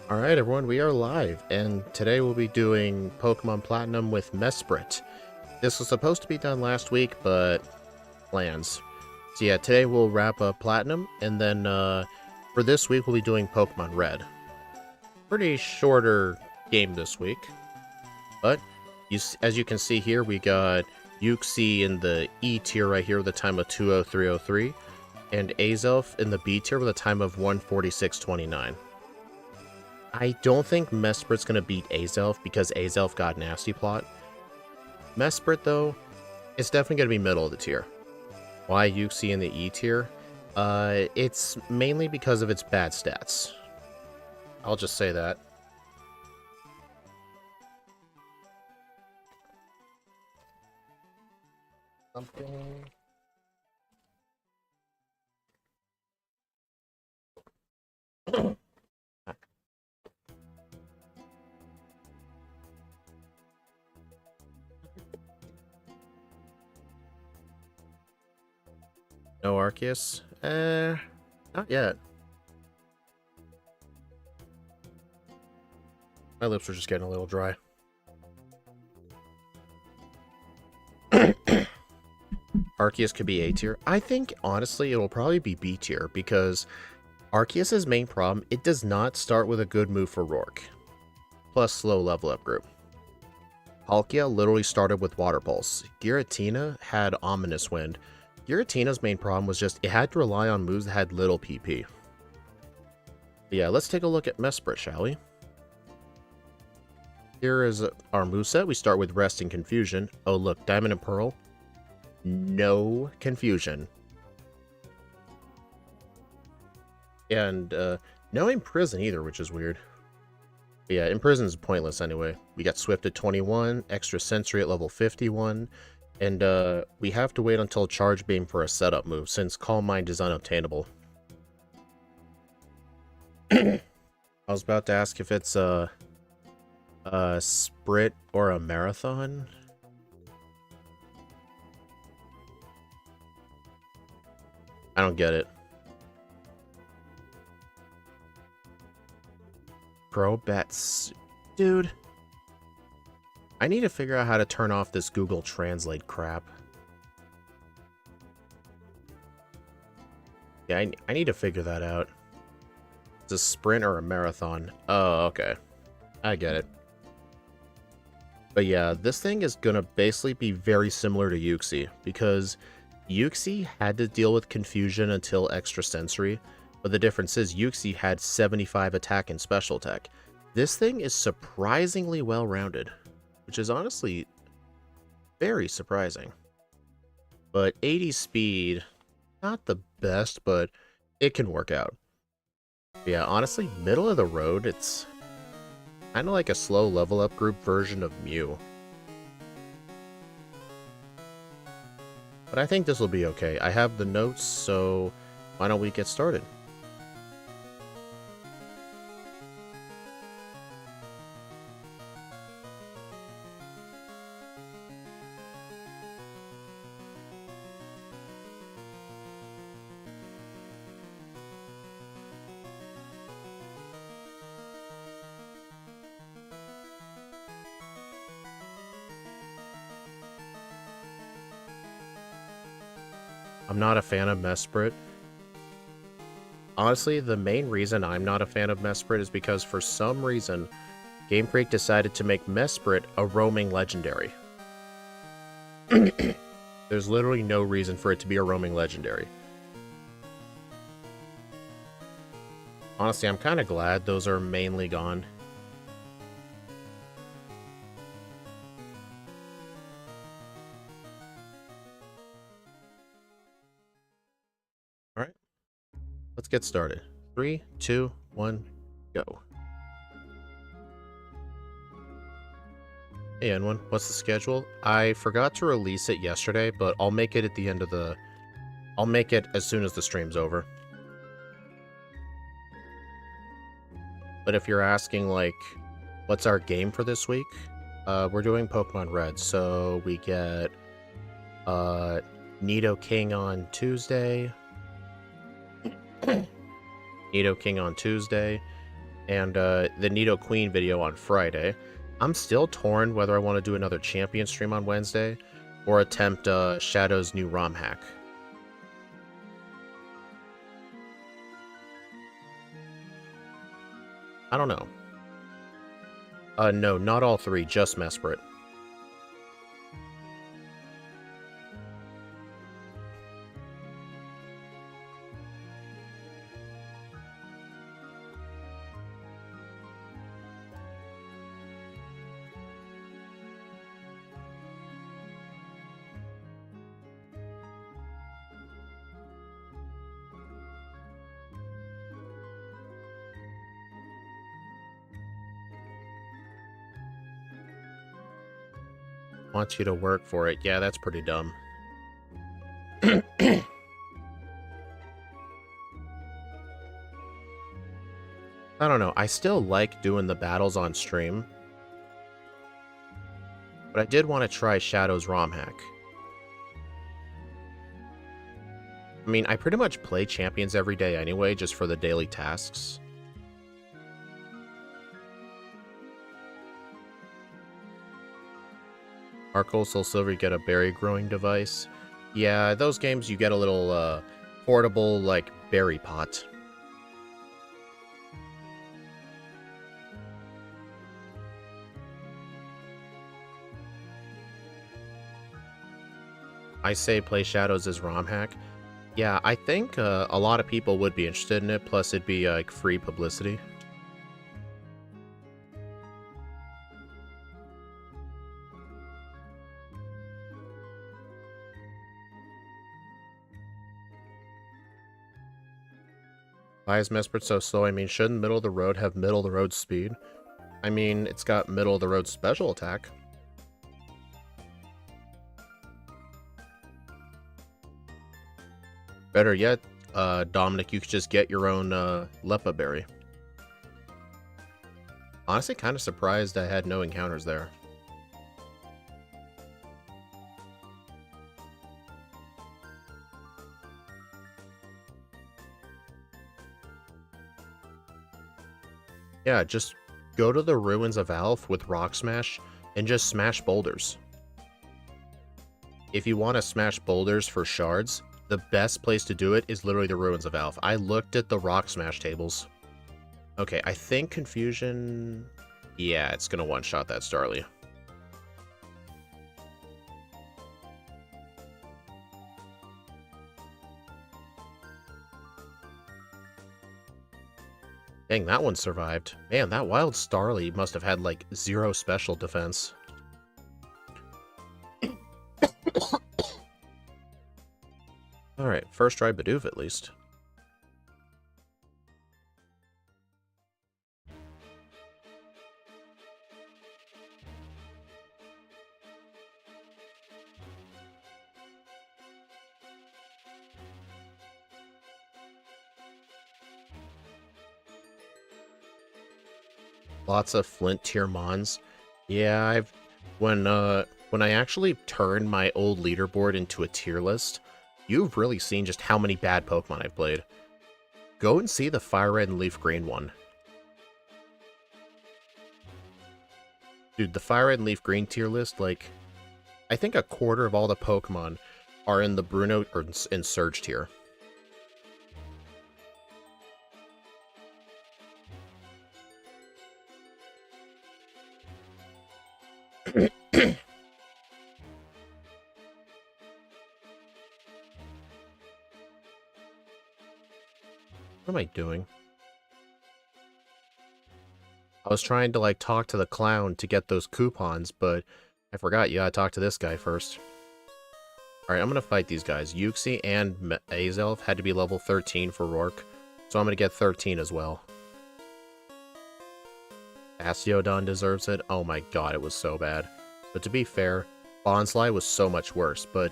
Alright everyone, we are live, and today we'll be doing Pokemon Platinum with Mesprit. This was supposed to be done last week, but plans. So yeah, today we'll wrap up Platinum, and then for this week we'll be doing Pokemon Red. Pretty shorter game this week, but as you can see here, we got Uxie in the E tier right here with a time of 2:03:03, and Azelf in the B tier with a time of 1:46:29. I don't think Mesprit's going to beat Azelf because Azelf got Nasty Plot. Mesprit, though, it's definitely going to be middle of the tier. Why Uxie in the E tier? It's mainly because of its bad stats. I'll just say that. Something... No Arceus? Not yet. My lips are just getting a little dry. Arceus could be A tier. I think, honestly, it'll probably be B tier, because Arceus' main problem, it does not start with a good move for Rourke. Plus slow level up group. Palkia literally started with Water Pulse. Giratina had Ominous Wind. Giratina's main problem was just it had to rely on moves that had little PP. But yeah, let's take a look at Mesprit, shall we? Here is our moveset. We start with Rest and Confusion. Oh look, Diamond and Pearl. No confusion. And no Imprison either, which is weird. But yeah, Imprison is pointless anyway. We got Swift at 21, Extra Sensory at level 51. And we have to wait until Charge Beam for a setup move, since Calm Mind is unobtainable. I was about to ask if it's a Sprint or a Marathon. I don't get it. Pro bets. Dude. I need to figure out how to turn off this Google Translate crap. Yeah, I need to figure that out. It's a sprint or a marathon. Oh, okay. I get it. But yeah, this thing is gonna basically be very similar to Uxie, because Uxie had to deal with confusion until Extra Sensory, but the difference is Uxie had 75 attack and special attack. This thing is surprisingly well-rounded, which is honestly very surprising. But 80 speed, not the best, but it can work out. But yeah, honestly, middle of the road, it's kind of like a slow level up group version of Mew. But I think this will be okay. I have the notes, so why don't we get started? I'm not a fan of Mesprit. Honestly, the main reason I'm not a fan of Mesprit is because for some reason, Game Freak decided to make Mesprit a roaming legendary. There's literally no reason for it to be a roaming legendary. Honestly, I'm kind of glad those are mainly gone. Alright, let's get started. 3, 2, 1, go. Hey, N1, what's the schedule? I forgot to release it yesterday, but I'll make it at the end of the... I'll make it as soon as the stream's over. But if you're asking, like, what's our game for this week? We're doing Pokemon Red, so we get Nidoking on Tuesday. Nidoking on Tuesday. and the Nidoqueen video on Friday. I'm still torn whether I want to do another champion stream on Wednesday or attempt Shadow's new ROM hack. I don't know. No, not all three, just Mesprit. Wants you to work for it. Yeah, that's pretty dumb. I don't know. I still like doing the battles on stream. But I did want to try Shadow's ROM hack. I mean, I pretty much play champions every day anyway, just for the daily tasks. Arcol, Soul Silver, you get a berry growing device. Yeah, those games you get a little portable, like, berry pot. I say play Shadows as ROM hack. Yeah, I think a lot of people would be interested in it, plus it'd be like free publicity. Why is Mesprit so slow? I mean, shouldn't middle of the road have middle of the road speed? I mean, it's got middle of the road special attack. Better yet, Dominic, you could just get your own Lepa berry. Honestly, kind of surprised I had no encounters there. Yeah, just go to the Ruins of Alph with Rock Smash and just smash boulders. If you want to smash boulders for shards, the best place to do it is literally the Ruins of Alph. I looked at the Rock Smash tables. Okay, I think Confusion... Yeah, it's gonna one-shot that Starly. Dang, that one survived. Man, that wild Starly must have had, like, 0 special defense. Alright, first try Bidoof at least. Lots of Flint tier mons. Yeah, when I actually turned my old leaderboard into a tier list, you've really seen just how many bad Pokemon I've played. Go and see the Fire Red and Leaf Green one. Dude, the Fire Red and Leaf Green tier list, like, I think a quarter of all the Pokemon are in the Bruno or in Surge tier. What am I doing? I was trying to, like, talk to the clown to get those coupons, but I forgot you gotta talk to this guy first. Alright, I'm gonna fight these guys. Uxie and Azelf had to be level 13 for Rourke, so I'm gonna get 13 as well. Bastiodon deserves it. Oh my god, it was so bad. But to be fair, Bonsly was so much worse, but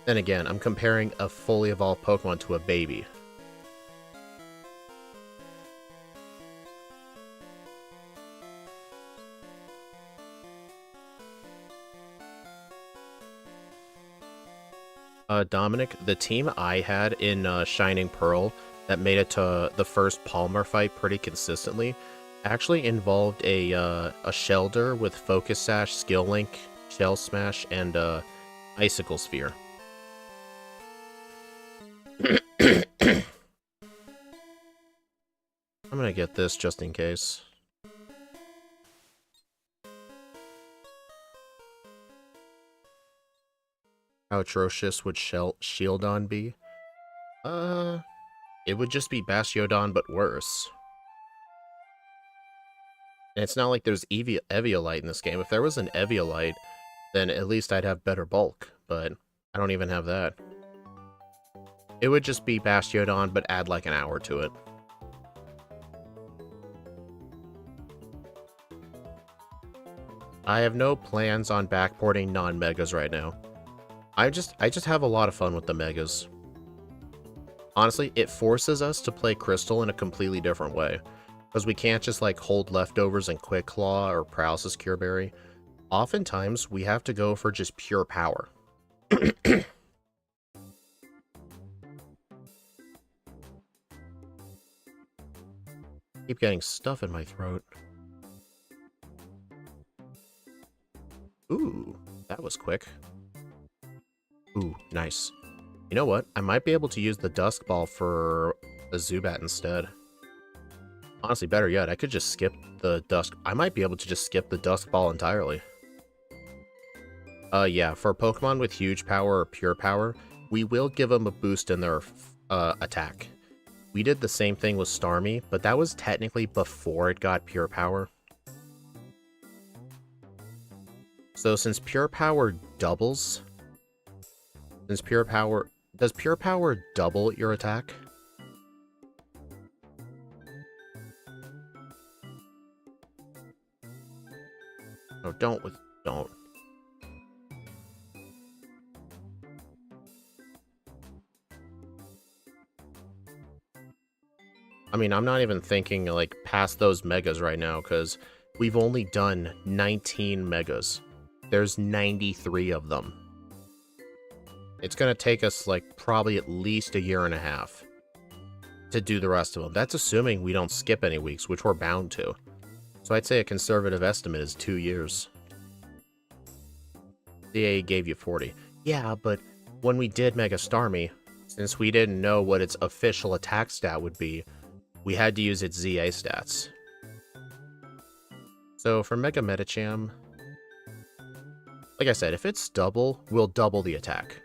then again, I'm comparing a fully evolved Pokemon to a baby. Dominic, the team I had in Shining Pearl that made it to the first Palmer fight pretty consistently, actually involved a Shelter with Focus Sash, Skill Link, Shell Smash, and Icicle Sphere. I'm gonna get this just in case. How atrocious would Shieldon be? It would just be Bastiodon, but worse. And it's not like there's Eviolite in this game. If there was an Eviolite, then at least I'd have better bulk, but I don't even have that. It would just be Bastiodon, but add like an hour to it. I have no plans on backporting non-megas right now. I just have a lot of fun with the megas. Honestly, it forces us to play Crystal in a completely different way. Because we can't just like hold leftovers and Quick Claw or Paralysis Cure Berry. Oftentimes, we have to go for just pure power. Keep getting stuff in my throat. Ooh, that was quick. Ooh, nice. You know what? I might be able to use the Dusk Ball for a Zubat instead. Honestly, better yet, I could just skip the Dusk... I might be able to just skip the Dusk Ball entirely. Yeah, for Pokemon with huge power or pure power, we will give them a boost in their attack. We did the same thing with Starmie, but that was technically before it got pure power. So since pure power doubles... Since pure power... Does pure power double your attack? No, don't. I mean, I'm not even thinking, like, past those megas right now, because we've only done 19 megas. There's 93 of them. It's gonna take us, like, probably at least a year and a half to do the rest of them. That's assuming we don't skip any weeks, which we're bound to. So I'd say a conservative estimate is 2 years. CA gave you 40. Yeah, but when we did Mega Starmie, since we didn't know what its official attack stat would be, we had to use its ZA stats. So for Mega Medicham, like I said, if it's double, we'll double the attack.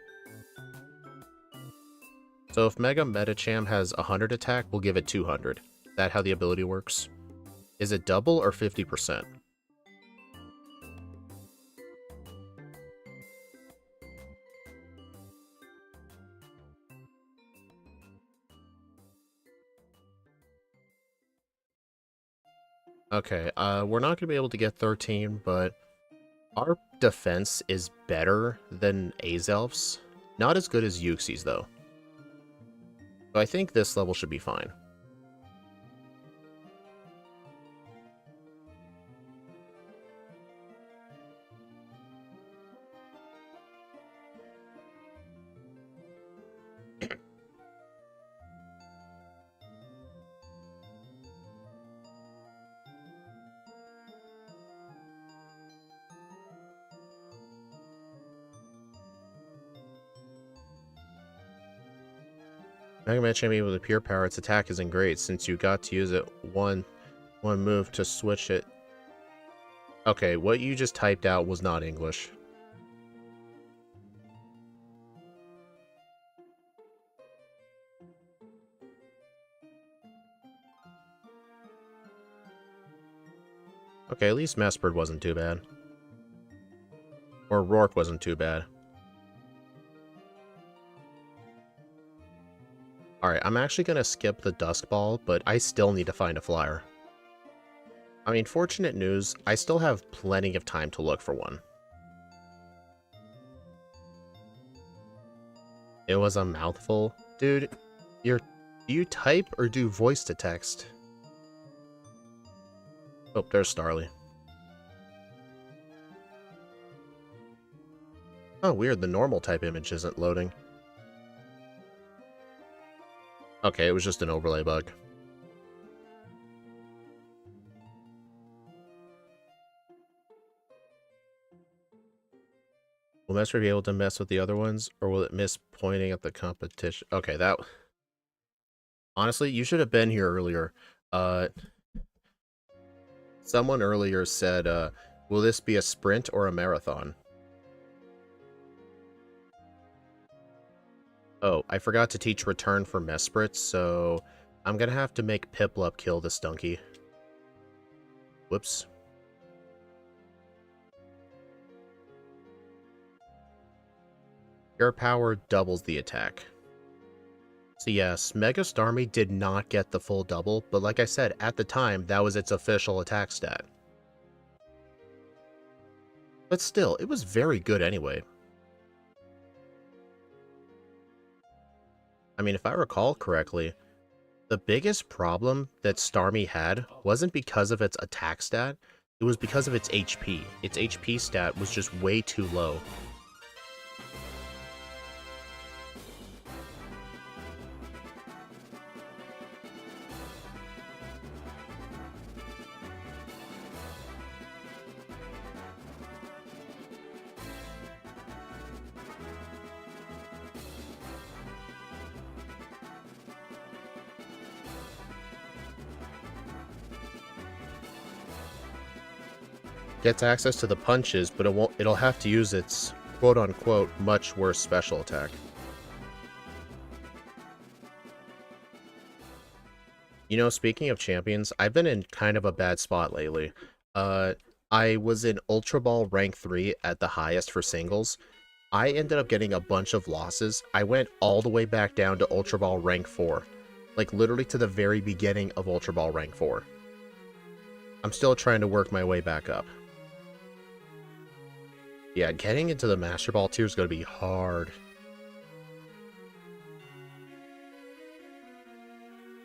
So if Mega Medicham has 100 attack, we'll give it 200. Is that how the ability works? Is it double or 50%? Okay, we're not going to be able to get 13, but our defense is better than Azelf's. Not as good as Uxie's, though. So I think this level should be fine. Mega Medicham with a pure power, its attack isn't great since you got to use it one move to switch it. Okay, what you just typed out was not English. Okay, at least Mesprit wasn't too bad. Or Rourke wasn't too bad. Alright, I'm actually going to skip the Dusk Ball, but I still need to find a flyer. I mean, fortunate news, I still have plenty of time to look for one. It was a mouthful. Dude, do you type or do voice to text? Oh, there's Starly. Oh, weird, the normal type image isn't loading. Okay, it was just an overlay bug. Will Mesprit be able to mess with the other ones, or will it miss pointing at the competition? Okay, that... Honestly, you should have been here earlier. Someone earlier said, will this be a sprint or a marathon? Oh, I forgot to teach return for Mesprit, so I'm gonna have to make Piplup kill this donkey. Whoops. Your power doubles the attack. So yes, Mega Starmie did not get the full double, but like I said, at the time, that was its official attack stat. But still, it was very good anyway. I mean, if I recall correctly, the biggest problem that Starmie had wasn't because of its attack stat, it was because of its HP. Its HP stat was just way too low. Gets access to the punches, but it'll have to use its quote-unquote much worse special attack. You know, speaking of champions, I've been in kind of a bad spot lately. I was in Ultra Ball rank 3 at the highest for singles. I ended up getting a bunch of losses. I went all the way back down to Ultra Ball rank 4. Like, literally to the very beginning of Ultra Ball rank 4. I'm still trying to work my way back up. Yeah, getting into the Master Ball tier is going to be hard.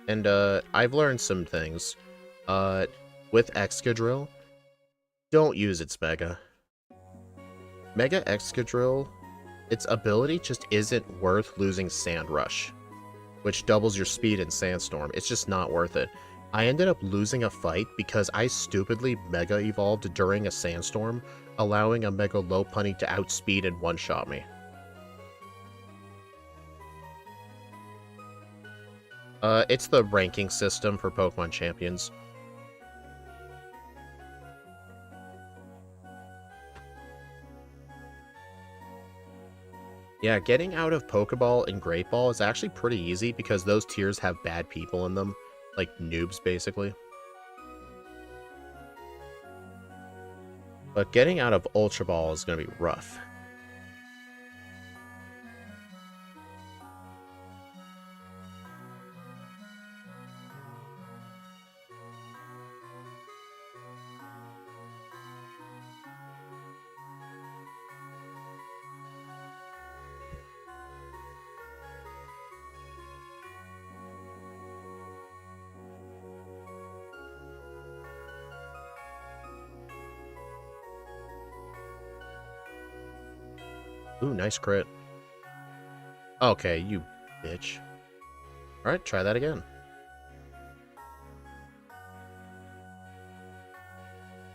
And, I've learned some things. With Excadrill, don't use its Mega. Mega Excadrill, its ability just isn't worth losing Sand Rush, which doubles your speed in Sandstorm. It's just not worth it. I ended up losing a fight because I stupidly Mega Evolved during a Sandstorm, allowing a Mega Lopunny to outspeed and one-shot me. It's the ranking system for Pokemon Champions. Yeah, getting out of Pokeball and Great Ball is actually pretty easy because those tiers have bad people in them. Like, noobs, basically. But getting out of Ultra Ball is going to be rough. Ooh, nice crit. Okay, you bitch. Alright, try that again.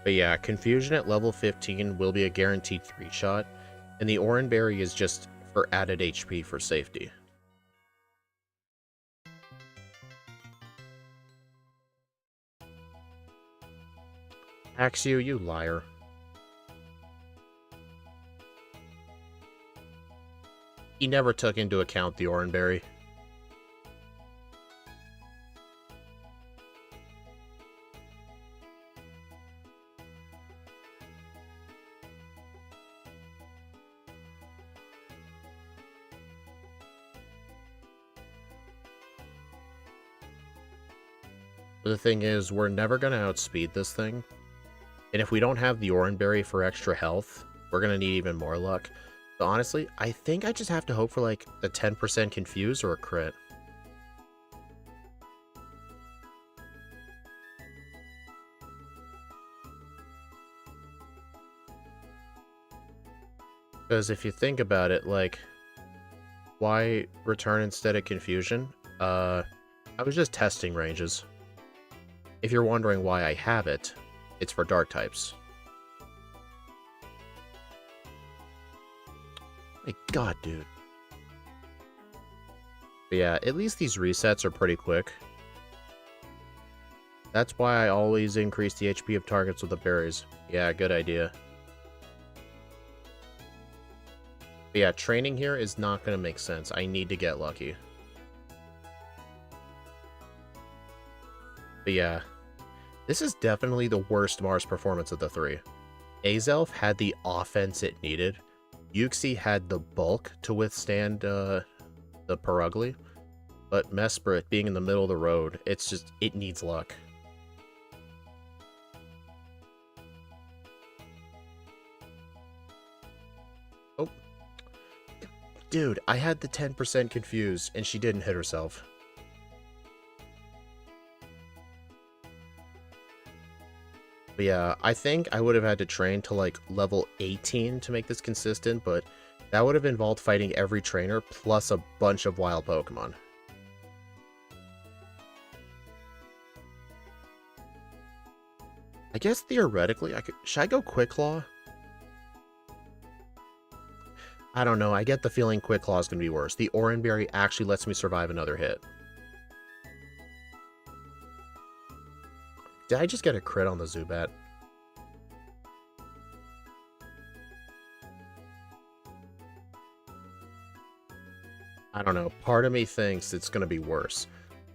But yeah, Confusion at level 15 will be a guaranteed 3-shot, and the Oran Berry is just for added HP for safety. Axio, you liar. He never took into account the Oran Berry. But the thing is, we're never going to outspeed this thing. And if we don't have the Oran Berry for extra health, we're going to need even more luck. So honestly, I think I just have to hope for like a 10% confuse or a crit. Because if you think about it, like, why return instead of confusion? I was just testing ranges. If you're wondering why I have it, it's for dark types. My god, dude. But yeah, at least these resets are pretty quick. That's why I always increase the HP of targets with the berries. Yeah, good idea. But yeah, training here is not going to make sense. I need to get lucky. But yeah, this is definitely the worst Mars performance of the three. Azelf had the offense it needed. Yuxi had the bulk to withstand the Perugly. But Mesprit being in the middle of the road, it's just, it needs luck. Oh. Dude, I had the 10% confused, and she didn't hit herself. But yeah, I think I would have had to train to like level 18 to make this consistent, but that would have involved fighting every trainer plus a bunch of wild Pokemon. I guess theoretically, should I go Quick Claw? I don't know, I get the feeling Quick Claw is going to be worse. The Oran Berry actually lets me survive another hit. Did I just get a crit on the Zubat? I don't know, part of me thinks it's going to be worse.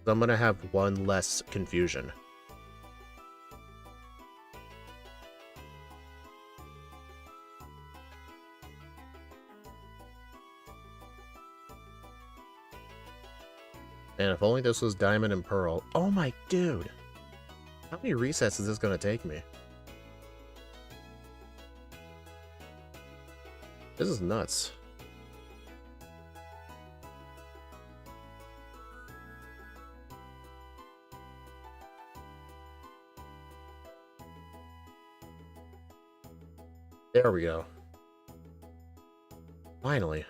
So I'm going to have one less confusion. And if only this was Diamond and Pearl. Oh my dude! How many resets is this going to take me? This is nuts. There we go. Finally.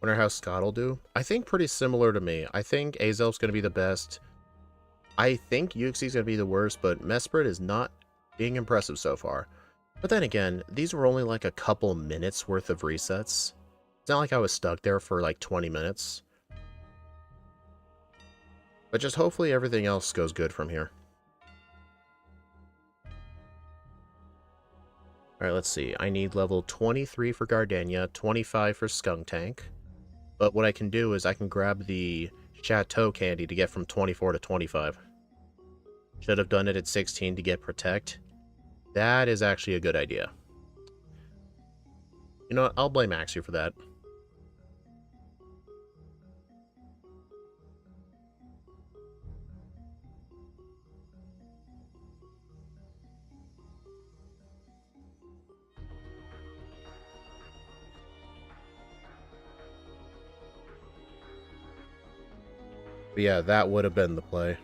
Wonder how Scott will do. I think pretty similar to me. I think Azelf's going to be the best. I think Yuxi's going to be the worst, but Mesprit is not being impressive so far. But then again, these were only like a couple minutes worth of resets. It's not like I was stuck there for like 20 minutes. But just hopefully everything else goes good from here. Alright, let's see. I need level 23 for Gardenia, 25 for Skuntank. But what I can do is I can grab the Chateau Candy to get from 24 to 25. Should have done it at 16 to get Protect. That is actually a good idea. You know what? I'll blame Axie for that. But yeah, that would have been the play.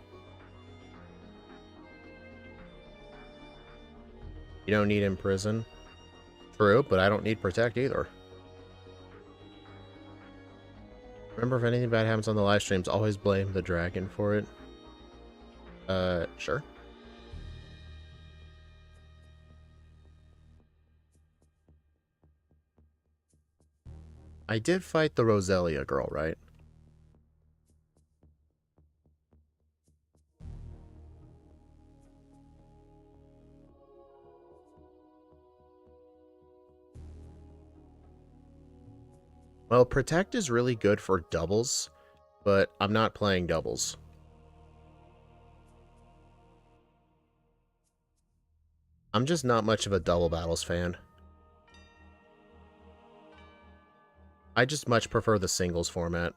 You don't need Imprison. True, but I don't need Protect either. Remember, if anything bad happens on the live streams, always blame the dragon for it. Sure. I did fight the Roselia girl, right? Well, Protect is really good for doubles, but I'm not playing doubles. I'm just not much of a double battles fan. I just much prefer the singles format.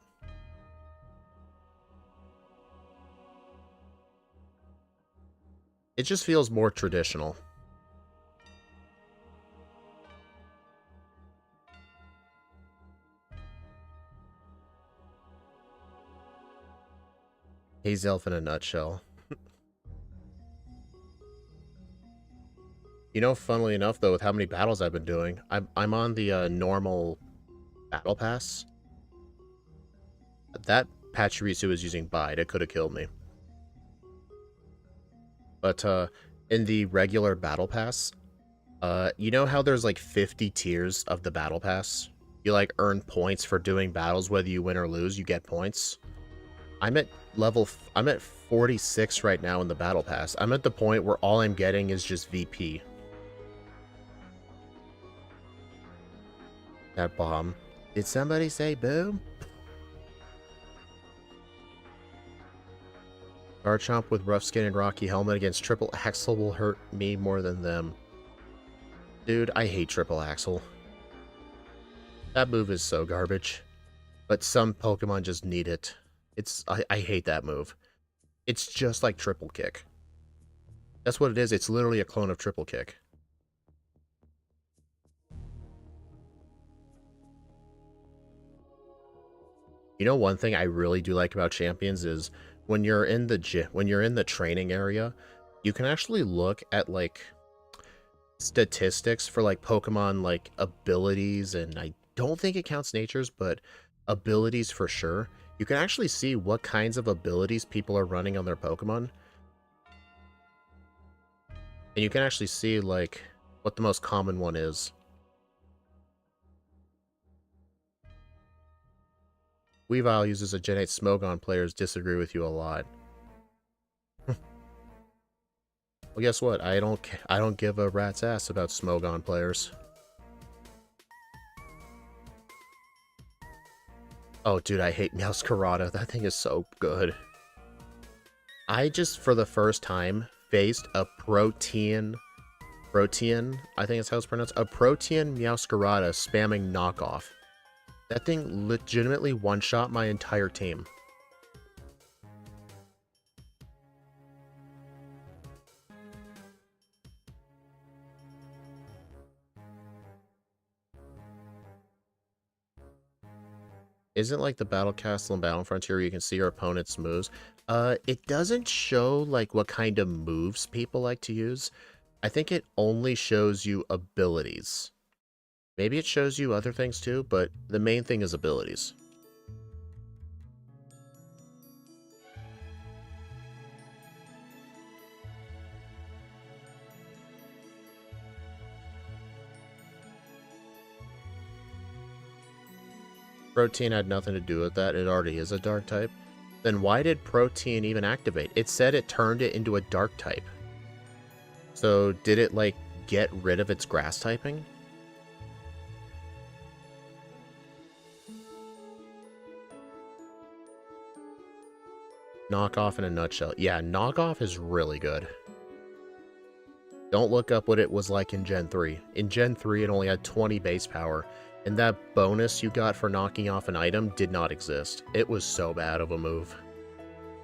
It just feels more traditional. Hazelf in a nutshell. You know, funnily enough, though, with how many battles I've been doing, I'm on the normal battle pass. That Pachirisu was using Bide. It could have killed me. But in the regular battle pass, you know how there's like 50 tiers of the battle pass? You like earn points for doing battles, whether you win or lose, you get points. I'm at 46 right now in the battle pass. I'm at the point where all I'm getting is just VP. That bomb. Did somebody say boom? Garchomp with rough skin and rocky helmet against Triple Axel will hurt me more than them. Dude, I hate Triple Axel. That move is so garbage. But some Pokemon just need it. I hate that move. It's just like Triple Kick. That's what it is. It's literally a clone of Triple Kick. You know, one thing I really do like about Champions is when you're in the training area, you can actually look at like statistics for like Pokemon like abilities, and I don't think it counts natures, but abilities for sure. You can actually see what kinds of abilities people are running on their Pokemon. And you can actually see like what the most common one is. Weavile uses a Gen 8 Smogon. Players disagree with you a lot. Well, guess what? I don't give a rat's ass about Smogon players. Oh, dude, I hate Meowscarada. That thing is so good. I just, for the first time, faced a Protean, I think it's how it's pronounced, a Protean Meowscarada spamming knockoff. That thing legitimately one-shot my entire team. Isn't like the Battle Castle and Battle Frontier where you can see your opponent's moves? It doesn't show like what kind of moves people like to use. I think it only shows you abilities. Maybe it shows you other things too, but the main thing is abilities. Protein had nothing to do with that. It already is a dark type. Then why did Protein even activate? It said it turned it into a dark type. So did it like get rid of its grass typing? Knockoff in a nutshell. Yeah, Knockoff is really good. Don't look up what it was like in Gen 3. In Gen 3, it only had 20 base power, and that bonus you got for knocking off an item did not exist. It was so bad of a move.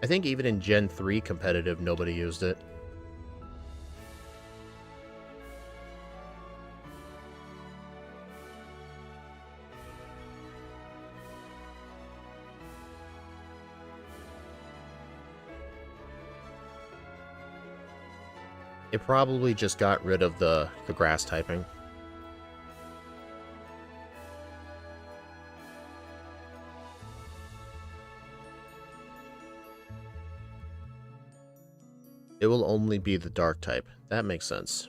I think even in Gen 3 competitive, nobody used it. It probably just got rid of the grass typing. It will only be the dark type. That makes sense.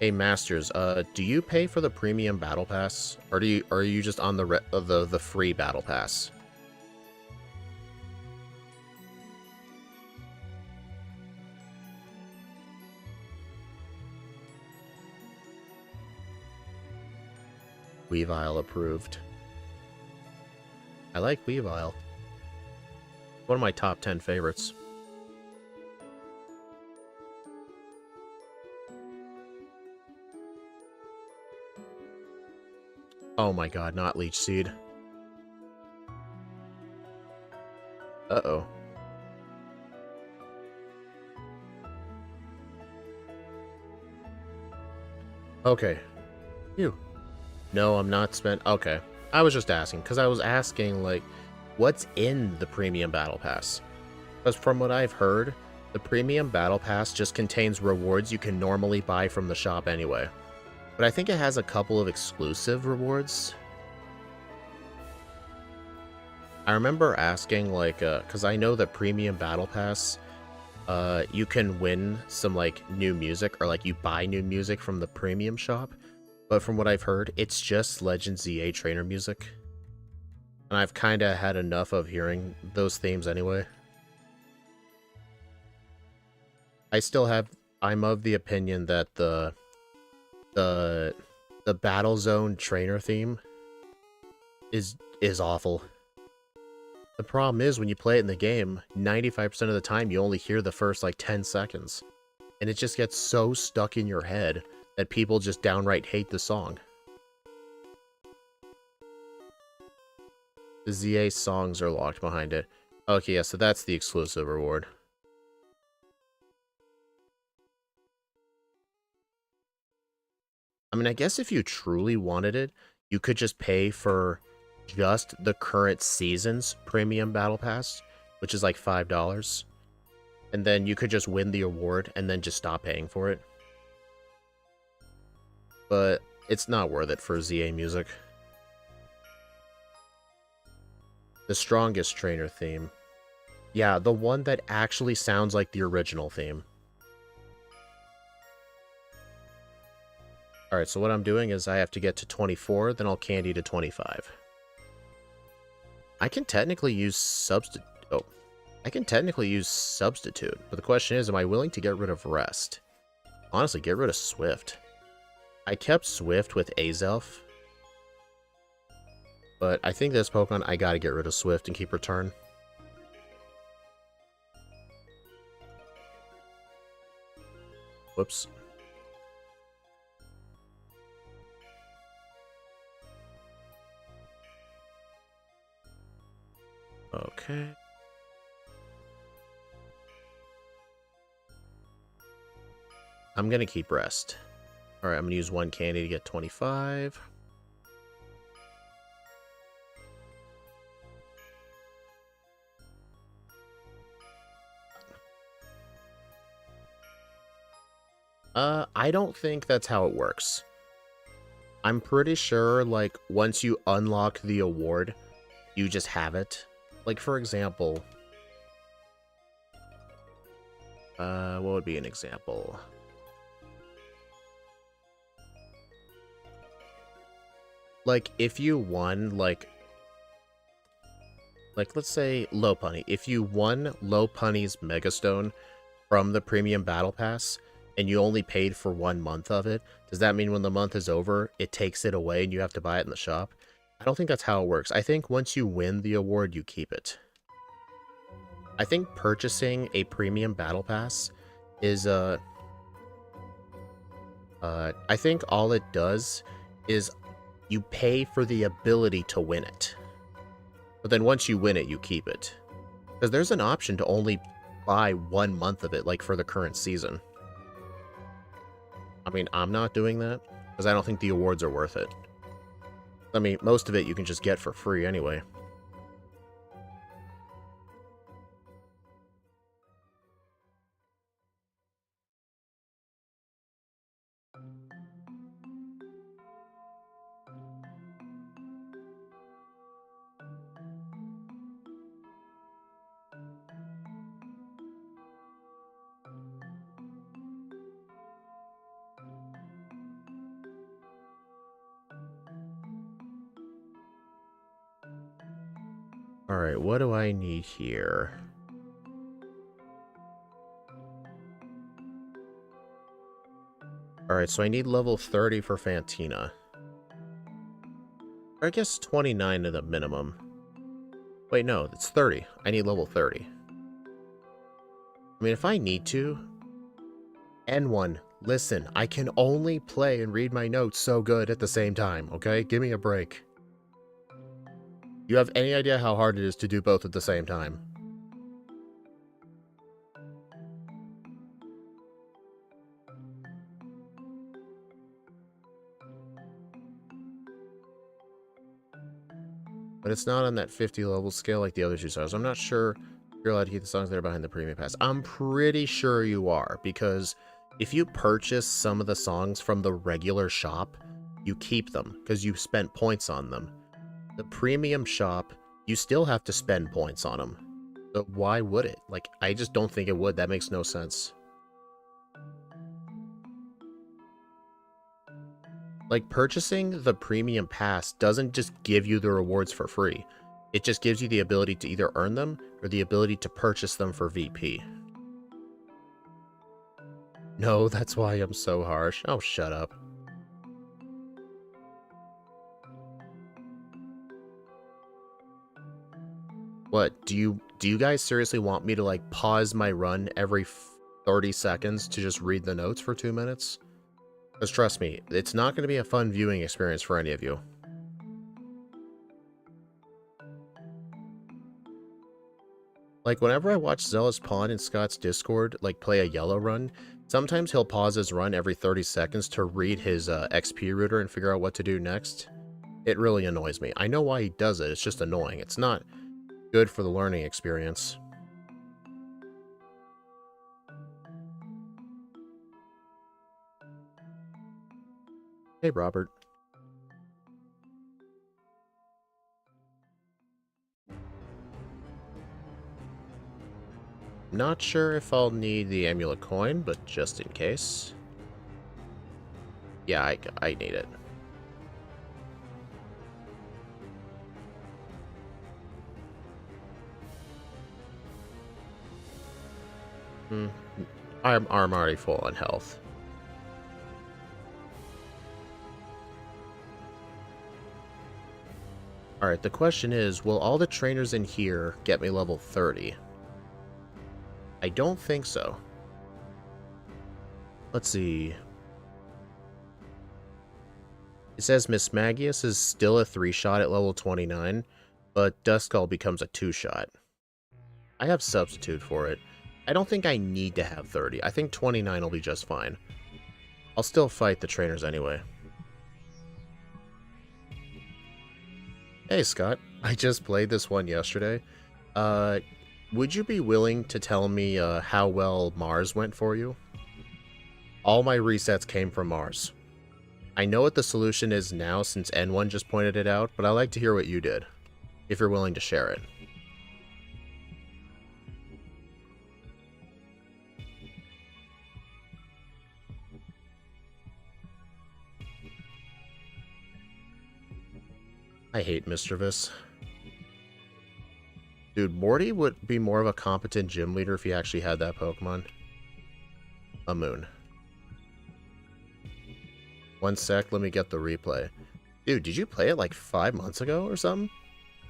Hey Masters, do you pay for the premium battle pass, or are you just on the free battle pass? Weavile approved. I like Weavile. One of my top 10 favorites. Oh my god, not Leech Seed. Uh-oh. Okay. Phew. No, I'm not spent. Okay. I was just asking, because I was asking, like, what's in the Premium Battle Pass? Because from what I've heard, the Premium Battle Pass just contains rewards you can normally buy from the shop anyway. But I think it has a couple of exclusive rewards. I remember asking, like, because I know the Premium Battle Pass, you can win some, like, new music, or, like, you buy new music from the Premium shop, but from what I've heard, it's just Legend ZA trainer music. And I've kind of had enough of hearing those themes anyway. I'm of the opinion that the Battle Zone trainer theme is awful. The problem is when you play it in the game, 95% of the time you only hear the first like 10 seconds. And it just gets so stuck in your head that people just downright hate the song. The ZA songs are locked behind it. Okay, yeah, so that's the exclusive reward. I mean, I guess if you truly wanted it, you could just pay for just the current season's Premium Battle Pass, which is like $5. And then you could just win the award and then just stop paying for it. But it's not worth it for ZA music. The strongest trainer theme. Yeah, the one that actually sounds like the original theme. Alright, so what I'm doing is I have to get to 24, then I'll candy to 25. I can technically use substitute, but the question is, am I willing to get rid of Rest? Honestly, get rid of Swift. I kept Swift with Azelf, but I think this Pokemon, I gotta get rid of Swift and keep Return. Whoops. Okay. I'm gonna keep Rest. Alright, I'm gonna use one candy to get 25. I don't think that's how it works. I'm pretty sure, like, once you unlock the award, you just have it. Like, for example... what would be an example? Like, if you won, like, let's say Lopunny. If you won Lopunny's Megastone from the Premium Battle Pass, and you only paid for 1 month of it, does that mean when the month is over, it takes it away and you have to buy it in the shop? I don't think that's how it works. I think once you win the award, you keep it. I think purchasing a Premium Battle Pass is, I think all it does is you pay for the ability to win it. But then once you win it, you keep it. Because there's an option to only buy 1 month of it, like for the current season. I mean, I'm not doing that, because I don't think the awards are worth it. I mean, most of it you can just get for free anyway. Alright, what do I need here? Alright, so I need level 30 for Fantina. Or I guess 29 to the minimum. Wait, no, it's 30. I need level 30. I mean, if I need to... N1, listen, I can only play and read my notes so good at the same time, okay? Give me a break. You have any idea how hard it is to do both at the same time? But it's not on that 50 level scale like the other two stars. I'm not sure you're allowed to keep the songs that are behind the Premium Pass. I'm pretty sure you are, because if you purchase some of the songs from the regular shop, you keep them, because you spent points on them. The Premium shop you still have to spend points on them. So why would it? Like, I just don't think it would. That makes no sense. Like, purchasing the premium pass doesn't just give you the rewards for free. It just gives you the ability to either earn them or the ability to purchase them for VP. No, that's why I'm so harsh. Oh, shut up. What, do you guys seriously want me to, like, pause my run every 30 seconds to just read the notes for 2 minutes? Because trust me, it's not going to be a fun viewing experience for any of you. Like, whenever I watch Zealous Pawn in Scott's Discord, like, play a yellow run, sometimes he'll pause his run every 30 seconds to read his XP router and figure out what to do next. It really annoys me. I know why he does it, it's just annoying. It's not good for the learning experience. Hey, Robert. Not sure if I'll need the amulet coin, but just in case. Yeah, I need it. I'm already full on health. Alright, the question is, will all the trainers in here get me level 30? I don't think so. Let's see. It says Miss Magius is still a 3-shot at level 29, but Duskull becomes a 2-shot. I have Substitute for it. I don't think I need to have 30. I think 29 will be just fine. I'll still fight the trainers anyway. Hey, Scott. I just played this one yesterday. Would you be willing to tell me how well Mars went for you? All my resets came from Mars. I know what the solution is now since N1 just pointed it out, but I'd like to hear what you did, if you're willing to share it. I hate Mischievous. Dude, Morty would be more of a competent gym leader if he actually had that Pokemon. A moon. One sec, let me get the replay. Dude, did you play it like 5 months ago or something?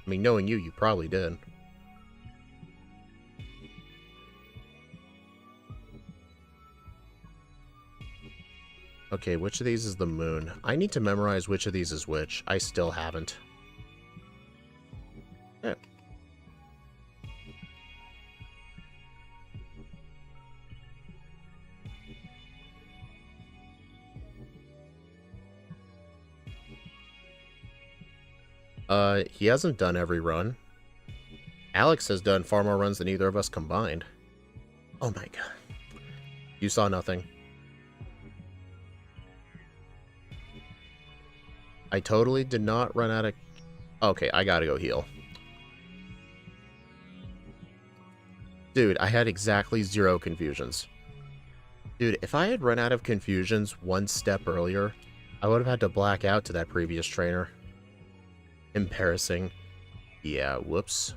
I mean, knowing you, you probably did. Okay, which of these is the moon? I need to memorize which of these is which. I still haven't. Yeah. He hasn't done every run. Alex has done far more runs than either of us combined. Oh my god. You saw nothing. I totally did not run out of... Okay, I gotta go heal. Dude, I had exactly 0 confusions. Dude, if I had run out of confusions 1 step earlier, I would have had to black out to that previous trainer. Embarrassing. Yeah, whoops.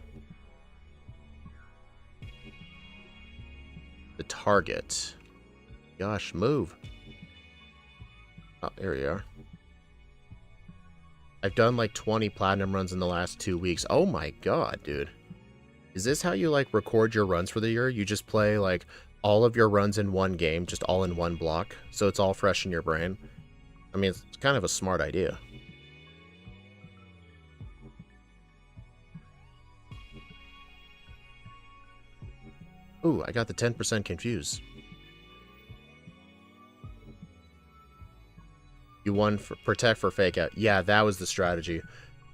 The target. Gosh, move. Oh, there you are. I've done like 20 platinum runs in the last 2 weeks. Oh my god, dude. Is this how you like record your runs for the year? You just play like all of your runs in one game, just all in one block, so it's all fresh in your brain? I mean, it's kind of a smart idea. Ooh, I got the 10% confused. You won for protect for fake out. Yeah, that was the strategy.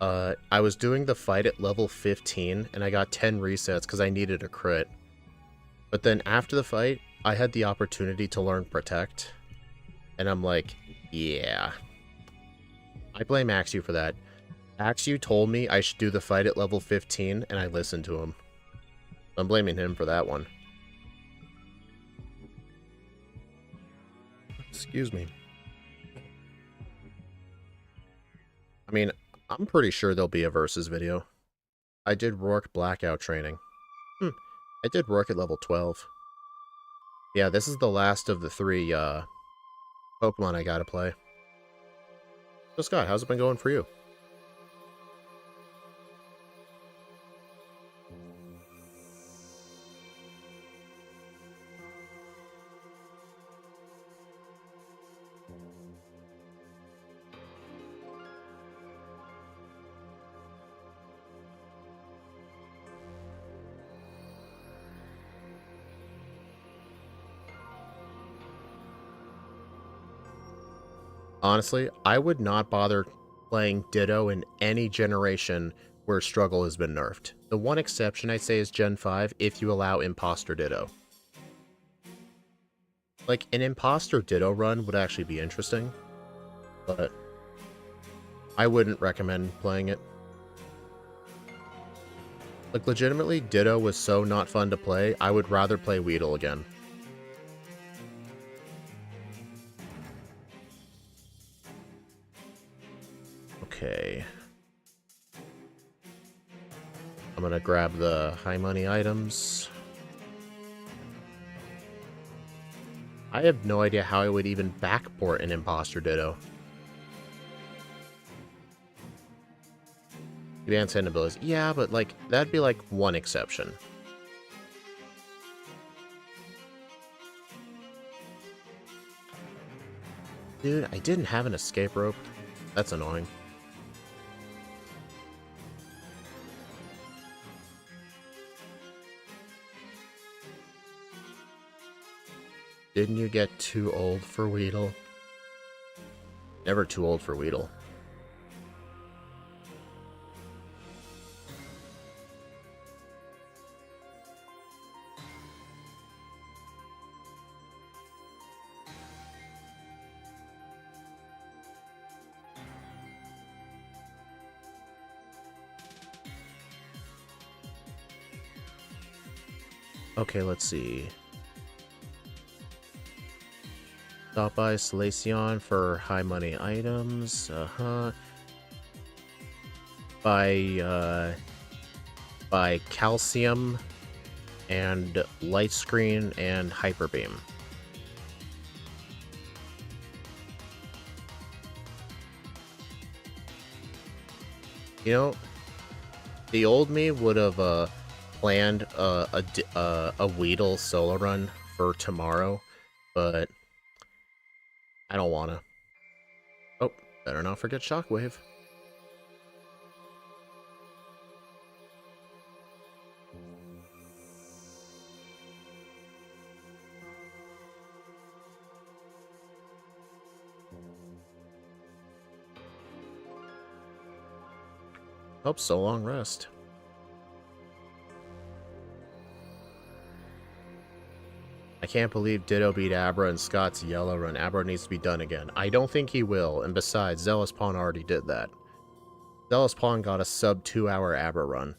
I was doing the fight at level 15, and I got 10 resets because I needed a crit. But then after the fight, I had the opportunity to learn protect. And I'm like, yeah. I blame Axu for that. Axu told me I should do the fight at level 15, and I listened to him. I'm blaming him for that one. Excuse me. I mean, I'm pretty sure there'll be a versus video. I did Rourke Blackout training. I did Rourke at level 12. Yeah, this is the last of the 3, Pokemon I gotta play. So Scott, how's it been going for you? Honestly, I would not bother playing Ditto in any generation where Struggle has been nerfed. The one exception I'd say is Gen 5, if you allow Imposter Ditto. Like, an Imposter Ditto run would actually be interesting, but I wouldn't recommend playing it. Like, legitimately, Ditto was so not fun to play, I would rather play Weedle again. Okay. I'm gonna grab the high money items. I have no idea how I would even backport an Imposter Ditto. Advanced hand abilities. Yeah, but like, that'd be like one exception. Dude, I didn't have an escape rope. That's annoying. Didn't you get too old for Weedle? Never too old for Weedle. Okay, let's see. Stop by Salacion for high money items. Buy calcium and light screen and hyper beam. You know, the old me would have planned a Weedle solo run for tomorrow, but I don't wanna. Oh, better not forget Shockwave. Hope so long rest. I can't believe Ditto beat Abra in Scott's yellow run. Abra needs to be done again. I don't think he will, and besides, Zealous Pawn already did that. Zealous Pawn got a sub 2-hour Abra run.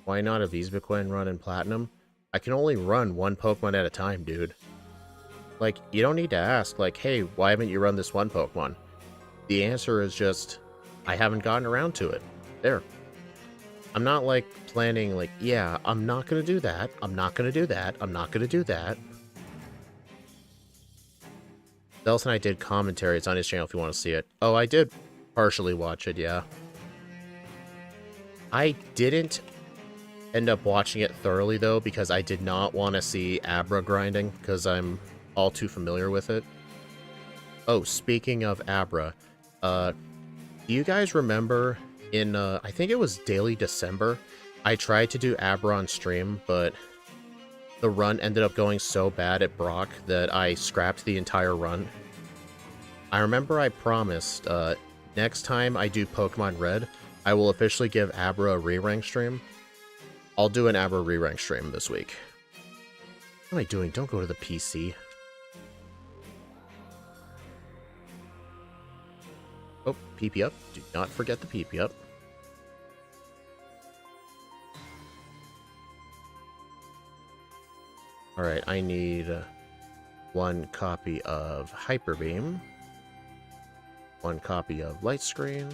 Why not a Vespiquen run in Platinum? I can only run one Pokemon at a time, dude. Like, you don't need to ask, like, hey, why haven't you run this one Pokemon? The answer is just, I haven't gotten around to it. There. I'm not, like, planning, like, yeah, I'm not gonna do that, I'm not gonna do that, I'm not gonna do that. Zealous and I did commentary. It's on his channel if you want to see it. Oh, I did partially watch it, yeah. I didn't end up watching it thoroughly, though, because I did not want to see Abra grinding, because I'm all too familiar with it. Oh, speaking of Abra, do you guys remember in, I think it was Daily December, I tried to do Abra on stream, but the run ended up going so bad at Brock that I scrapped the entire run. I remember I promised, next time I do Pokemon Red, I will officially give Abra a re-rank stream. I'll do an Abra re-rank stream this week. What am I doing? Don't go to the PC. Oh, PP up. Do not forget the PP up. Alright, I need one copy of Hyper Beam, one copy of Light Screen,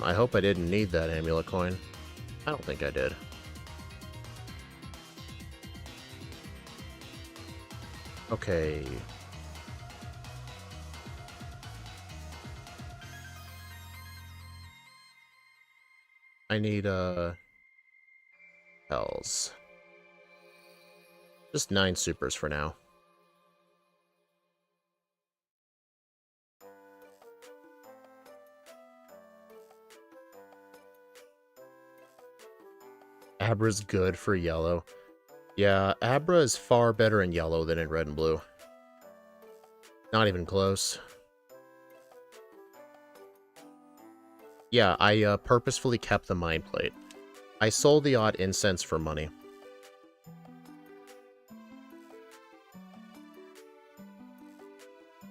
I hope I didn't need that amulet coin. I don't think I did. Okay. I need, Hells. Just 9 supers for now. Abra's good for yellow. Yeah, Abra is far better in yellow than in red and blue. Not even close. Yeah, I purposefully kept the Mind Plate. I sold the odd incense for money.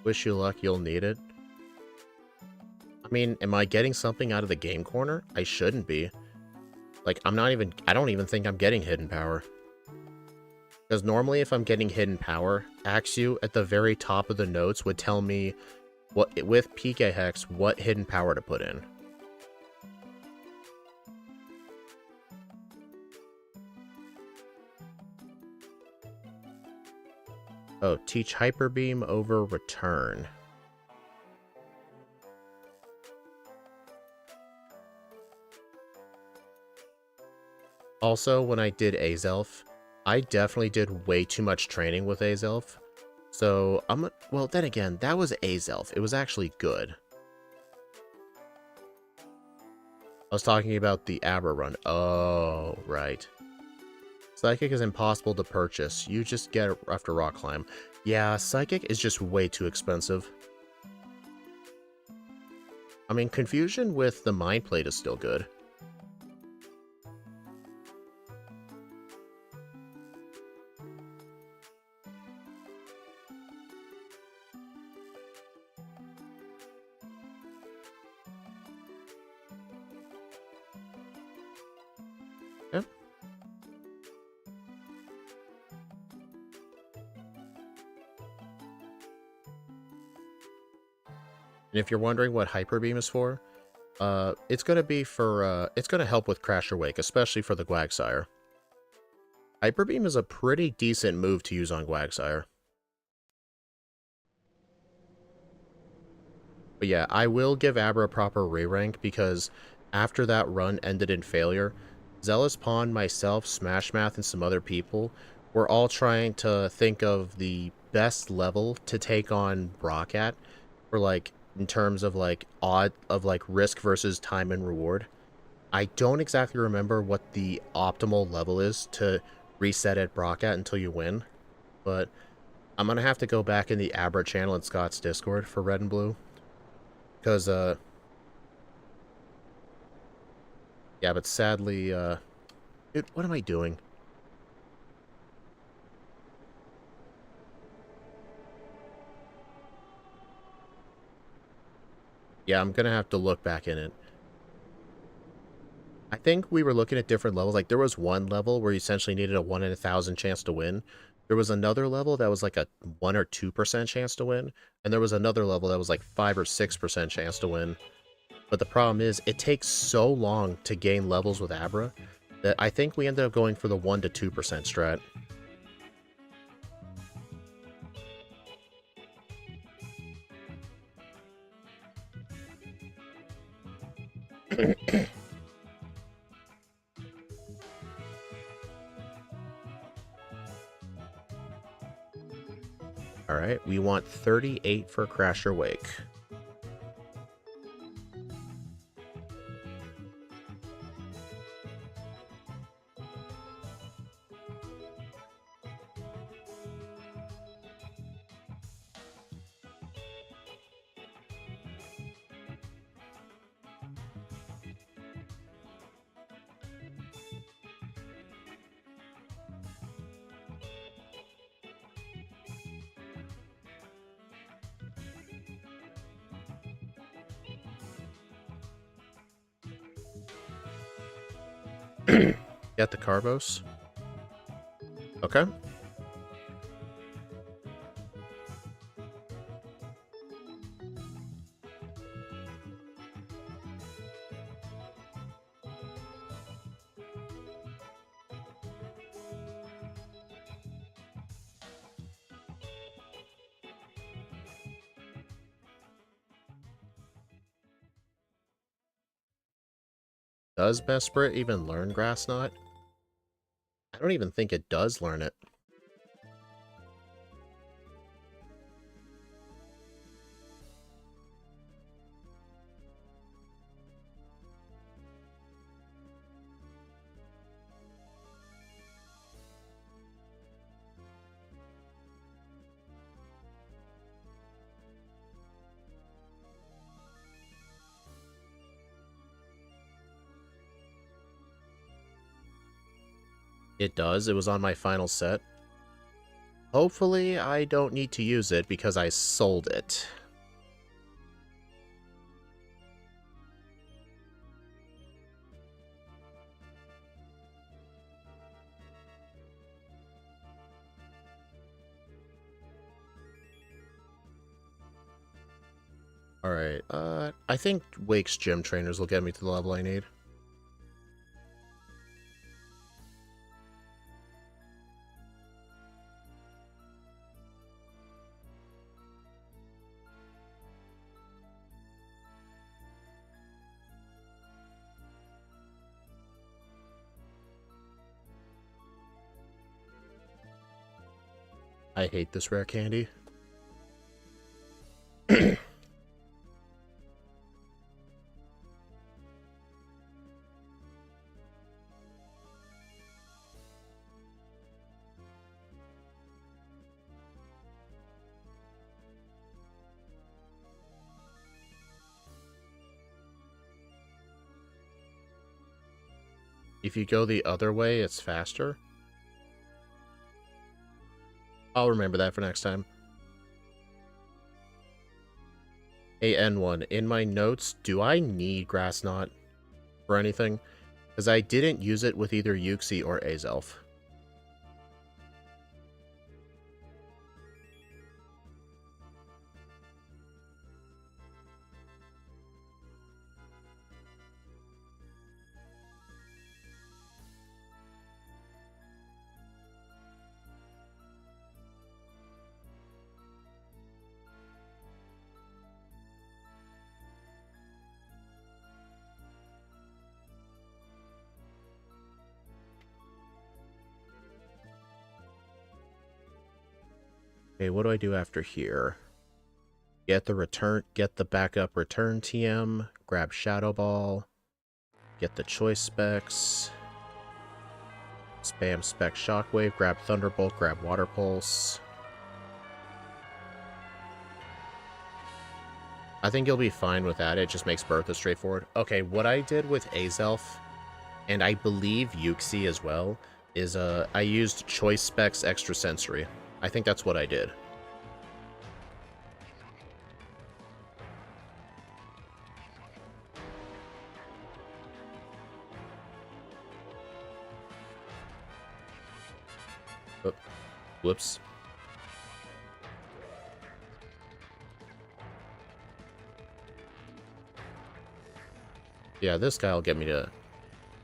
Wish you luck, you'll need it. I mean, am I getting something out of the game corner? I shouldn't be. Like, I don't even think I'm getting hidden power. Because normally if I'm getting hidden power, Axew at the very top of the notes would tell me, with PK Hex, what hidden power to put in. Oh, teach Hyper Beam over Return. Also, when I did Azelf, I definitely did way too much training with Azelf. So, well, then again, that was Azelf. It was actually good. I was talking about the Abra run. Oh, right. Psychic is impossible to purchase. You just get it after Rock Climb. Yeah, Psychic is just way too expensive. I mean, Confusion with the Mind Plate is still good. Yep. And if you're wondering what Hyper Beam is for, it's gonna be for, it's gonna help with Crasher Wake, especially for the Quagsire. Hyper Beam is a pretty decent move to use on Quagsire. But yeah, I will give Abra a proper re-rank because after that run ended in failure, Zealous Pawn, myself, Smash Math, and some other people were all trying to think of the best level to take on Brock at, for like, in terms of like risk versus time and reward. I don't exactly remember what the optimal level is to reset at Brock at until you win, but I'm gonna have to go back in the Abra channel in Scott's Discord for Red and Blue. Because, yeah, but sadly, dude, what am I doing? Yeah, I'm gonna have to look back in it. I think we were looking at different levels. Like, there was one level where you essentially needed a 1 in 1,000 chance to win. There was another level that was like a 1 or 2% chance to win. And there was another level that was like 5 or 6% chance to win. But the problem is, it takes so long to gain levels with Abra that I think we ended up going for the 1 to 2% strat. Alright, we want 38 for Crasher Wake. Get the Carbos. Okay. Does Mesprit even learn Grass Knot? I don't even think it does learn it. It does. It was on my final set. Hopefully, I don't need to use it because I sold it. Alright, I think Wake's gym trainers will get me to the level I need. I hate this rare candy. If you go the other way, it's faster. I'll remember that for next time. Hey, N1, in my notes, do I need Grass Knot for anything? Because I didn't use it with either Yuxi or Azelf. Okay, what do I do after here? Get the backup return TM, grab Shadow Ball, get the choice specs, spam spec Shockwave, grab Thunderbolt, grab Water Pulse. I think you'll be fine with that, it just makes Bertha straightforward. Okay, what I did with Azelf, and I believe Yuxi as well, is I used choice specs extrasensory. I think that's what I did. Oh, whoops. Yeah, this guy will get me to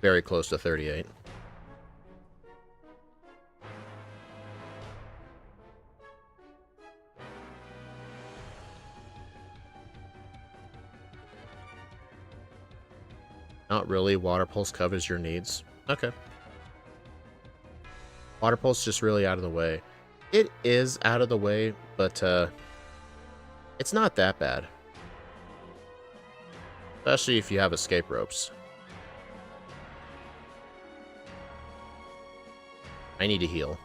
very close to 38. Not really. Water Pulse covers your needs. Okay. Water Pulse just really out of the way. It is out of the way, but it's not that bad. Especially if you have escape ropes. I need to heal.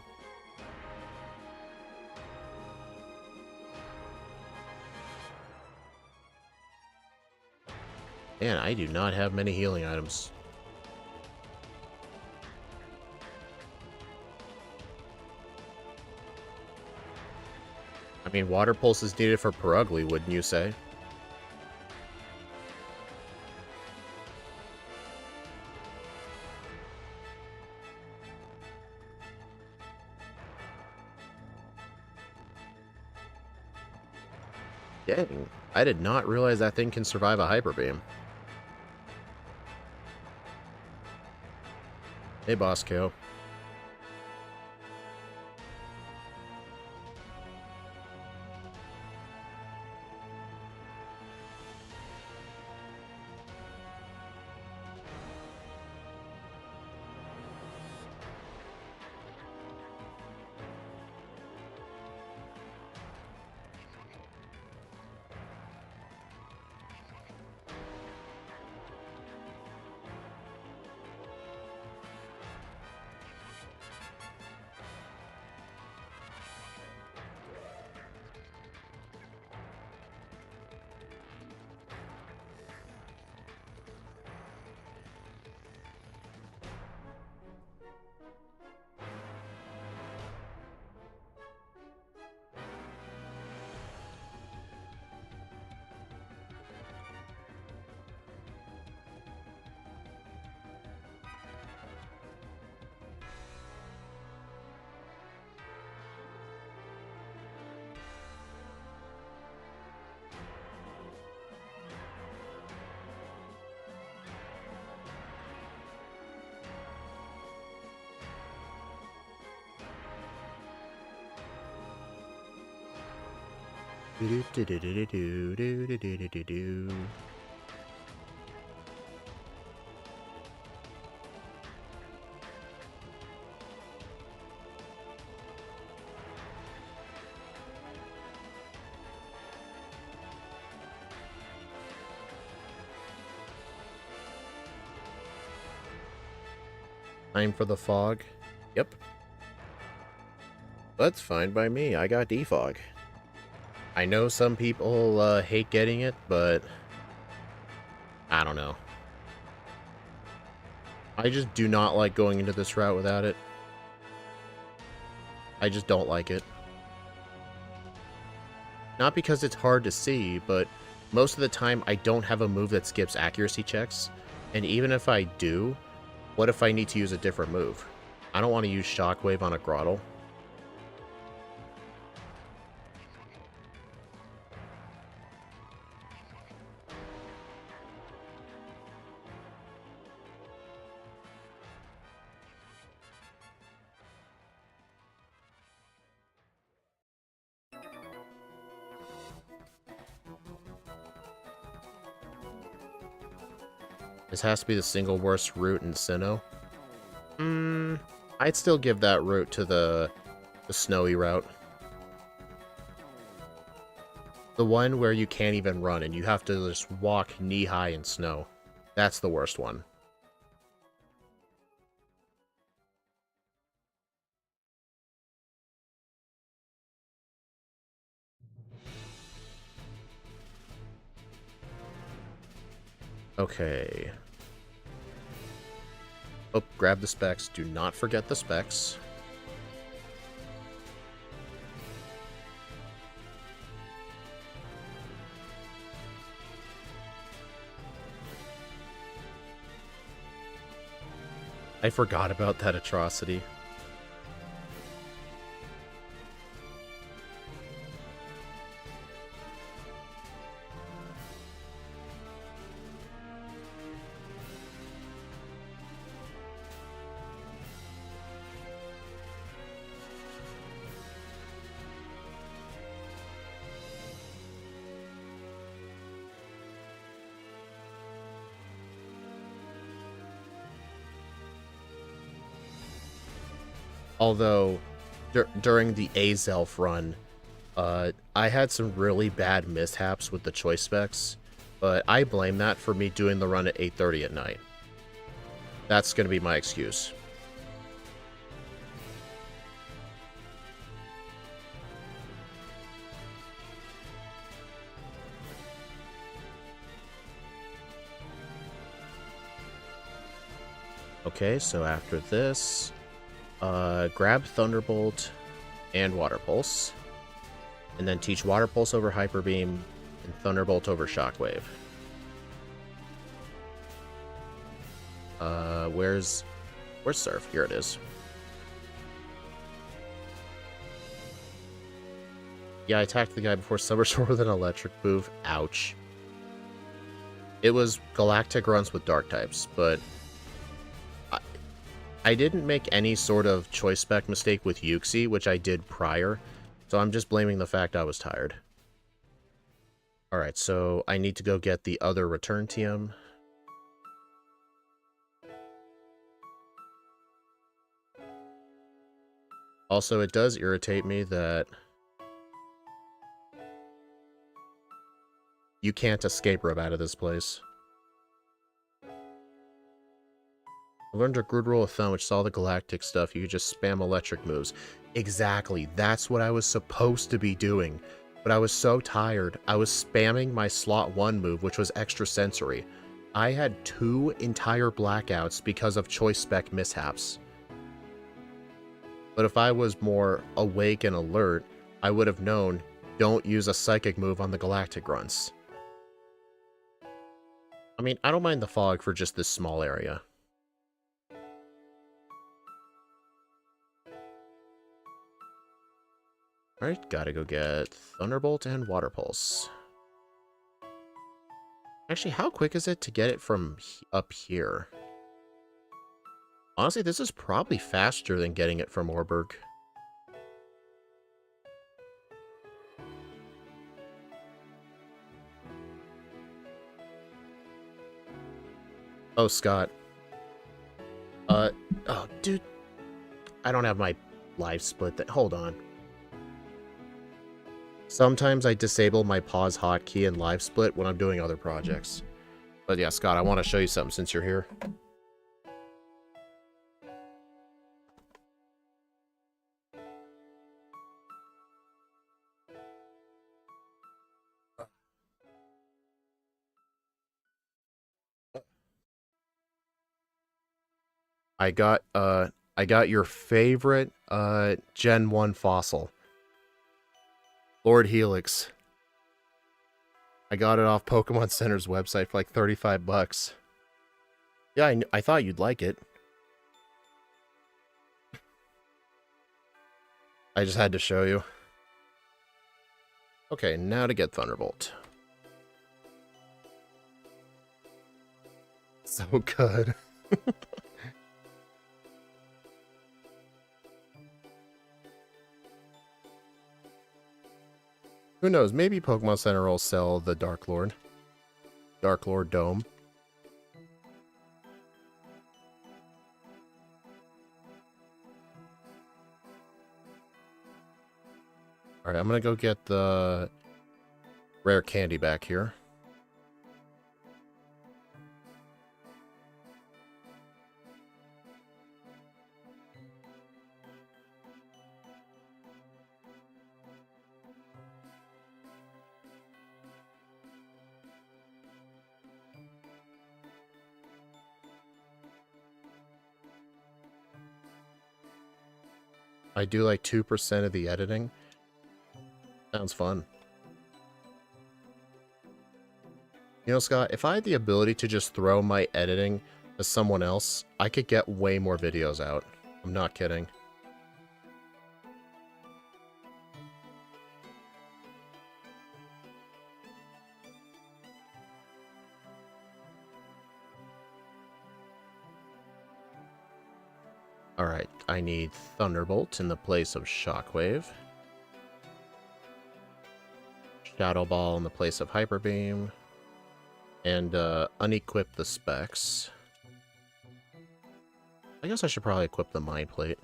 Man, I do not have many healing items. I mean, Water Pulse is needed for Perugly, wouldn't you say? Dang, I did not realize that thing can survive a hyper beam. Hey, Boss Ko. Time for the fog. Yep. That's fine by me. I got defog. I know some people hate getting it, but I don't know. I just do not like going into this route without it. I just don't like it. Not because it's hard to see, but most of the time I don't have a move that skips accuracy checks. And even if I do, what if I need to use a different move? I don't want to use Shockwave on a Grottle. This has to be the single worst route in Sinnoh. I'd still give that route to the snowy route. The one where you can't even run and you have to just walk knee-high in snow. That's the worst one. Okay. Oh, grab the specs. Do not forget the specs. I forgot about that atrocity. Although, during the Azelf run, I had some really bad mishaps with the choice specs, but I blame that for me doing the run at 8:30 at night. That's going to be my excuse. Okay, so after this, grab Thunderbolt and Water Pulse, and then teach Water Pulse over Hyper Beam and Thunderbolt over Shockwave. Where's Surf? Here it is. Yeah, I attacked the guy before Summer Sword with an electric move. Ouch. It was Galactic Grunts with Dark types, but I didn't make any sort of choice spec mistake with Yuxi, which I did prior, so I'm just blaming the fact I was tired. Alright, so I need to go get the other return TM. Also, it does irritate me that you can't escape rope out of this place. I learned a good rule of thumb, which is all the galactic stuff. You just spam electric moves. Exactly. That's what I was supposed to be doing. But I was so tired. I was spamming my slot 1 move, which was extra sensory. I had 2 entire blackouts because of choice spec mishaps. But if I was more awake and alert, I would have known, don't use a psychic move on the galactic grunts. I mean, I don't mind the fog for just this small area. Alright, gotta go get Thunderbolt and Water Pulse. Actually, how quick is it to get it from up here? Honestly, this is probably faster than getting it from Orberg. Oh, Scott. Oh, dude. I don't have my live split. Hold on. Sometimes I disable my pause hotkey and live split when I'm doing other projects. But yeah, Scott, I want to show you something since you're here. I got your favorite Gen 1 fossil. Lord Helix. I got it off Pokemon Center's website for like 35 bucks. Yeah, I thought you'd like it. I just had to show you. Okay, now to get Thunderbolt. So good. Who knows, maybe Pokemon Center will sell the Dark Lord. Dark Lord Dome. Alright, I'm gonna go get the rare candy back here. I do like 2% of the editing. Sounds fun. You know, Scott, if I had the ability to just throw my editing to someone else, I could get way more videos out. I'm not kidding. Alright, I need Thunderbolt in the place of Shockwave. Shadow Ball in the place of Hyper Beam. And unequip the specs. I guess I should probably equip the Mind Plate.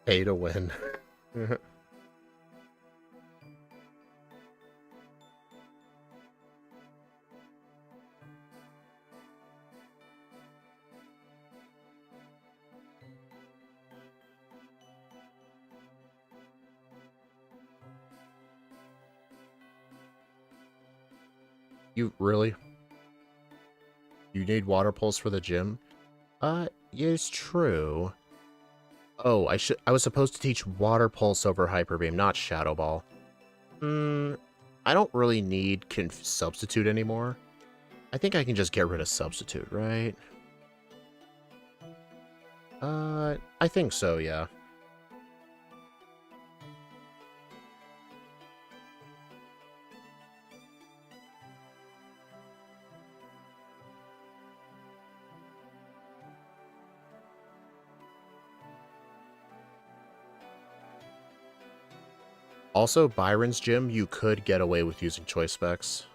Pay to win. You really? You need Water Pulse for the gym? It's true. Oh, I was supposed to teach Water Pulse over Hyper Beam, not Shadow Ball. I don't really need Substitute anymore. I think I can just get rid of Substitute, right? I think so, yeah. Also, Byron's gym, you could get away with using choice specs.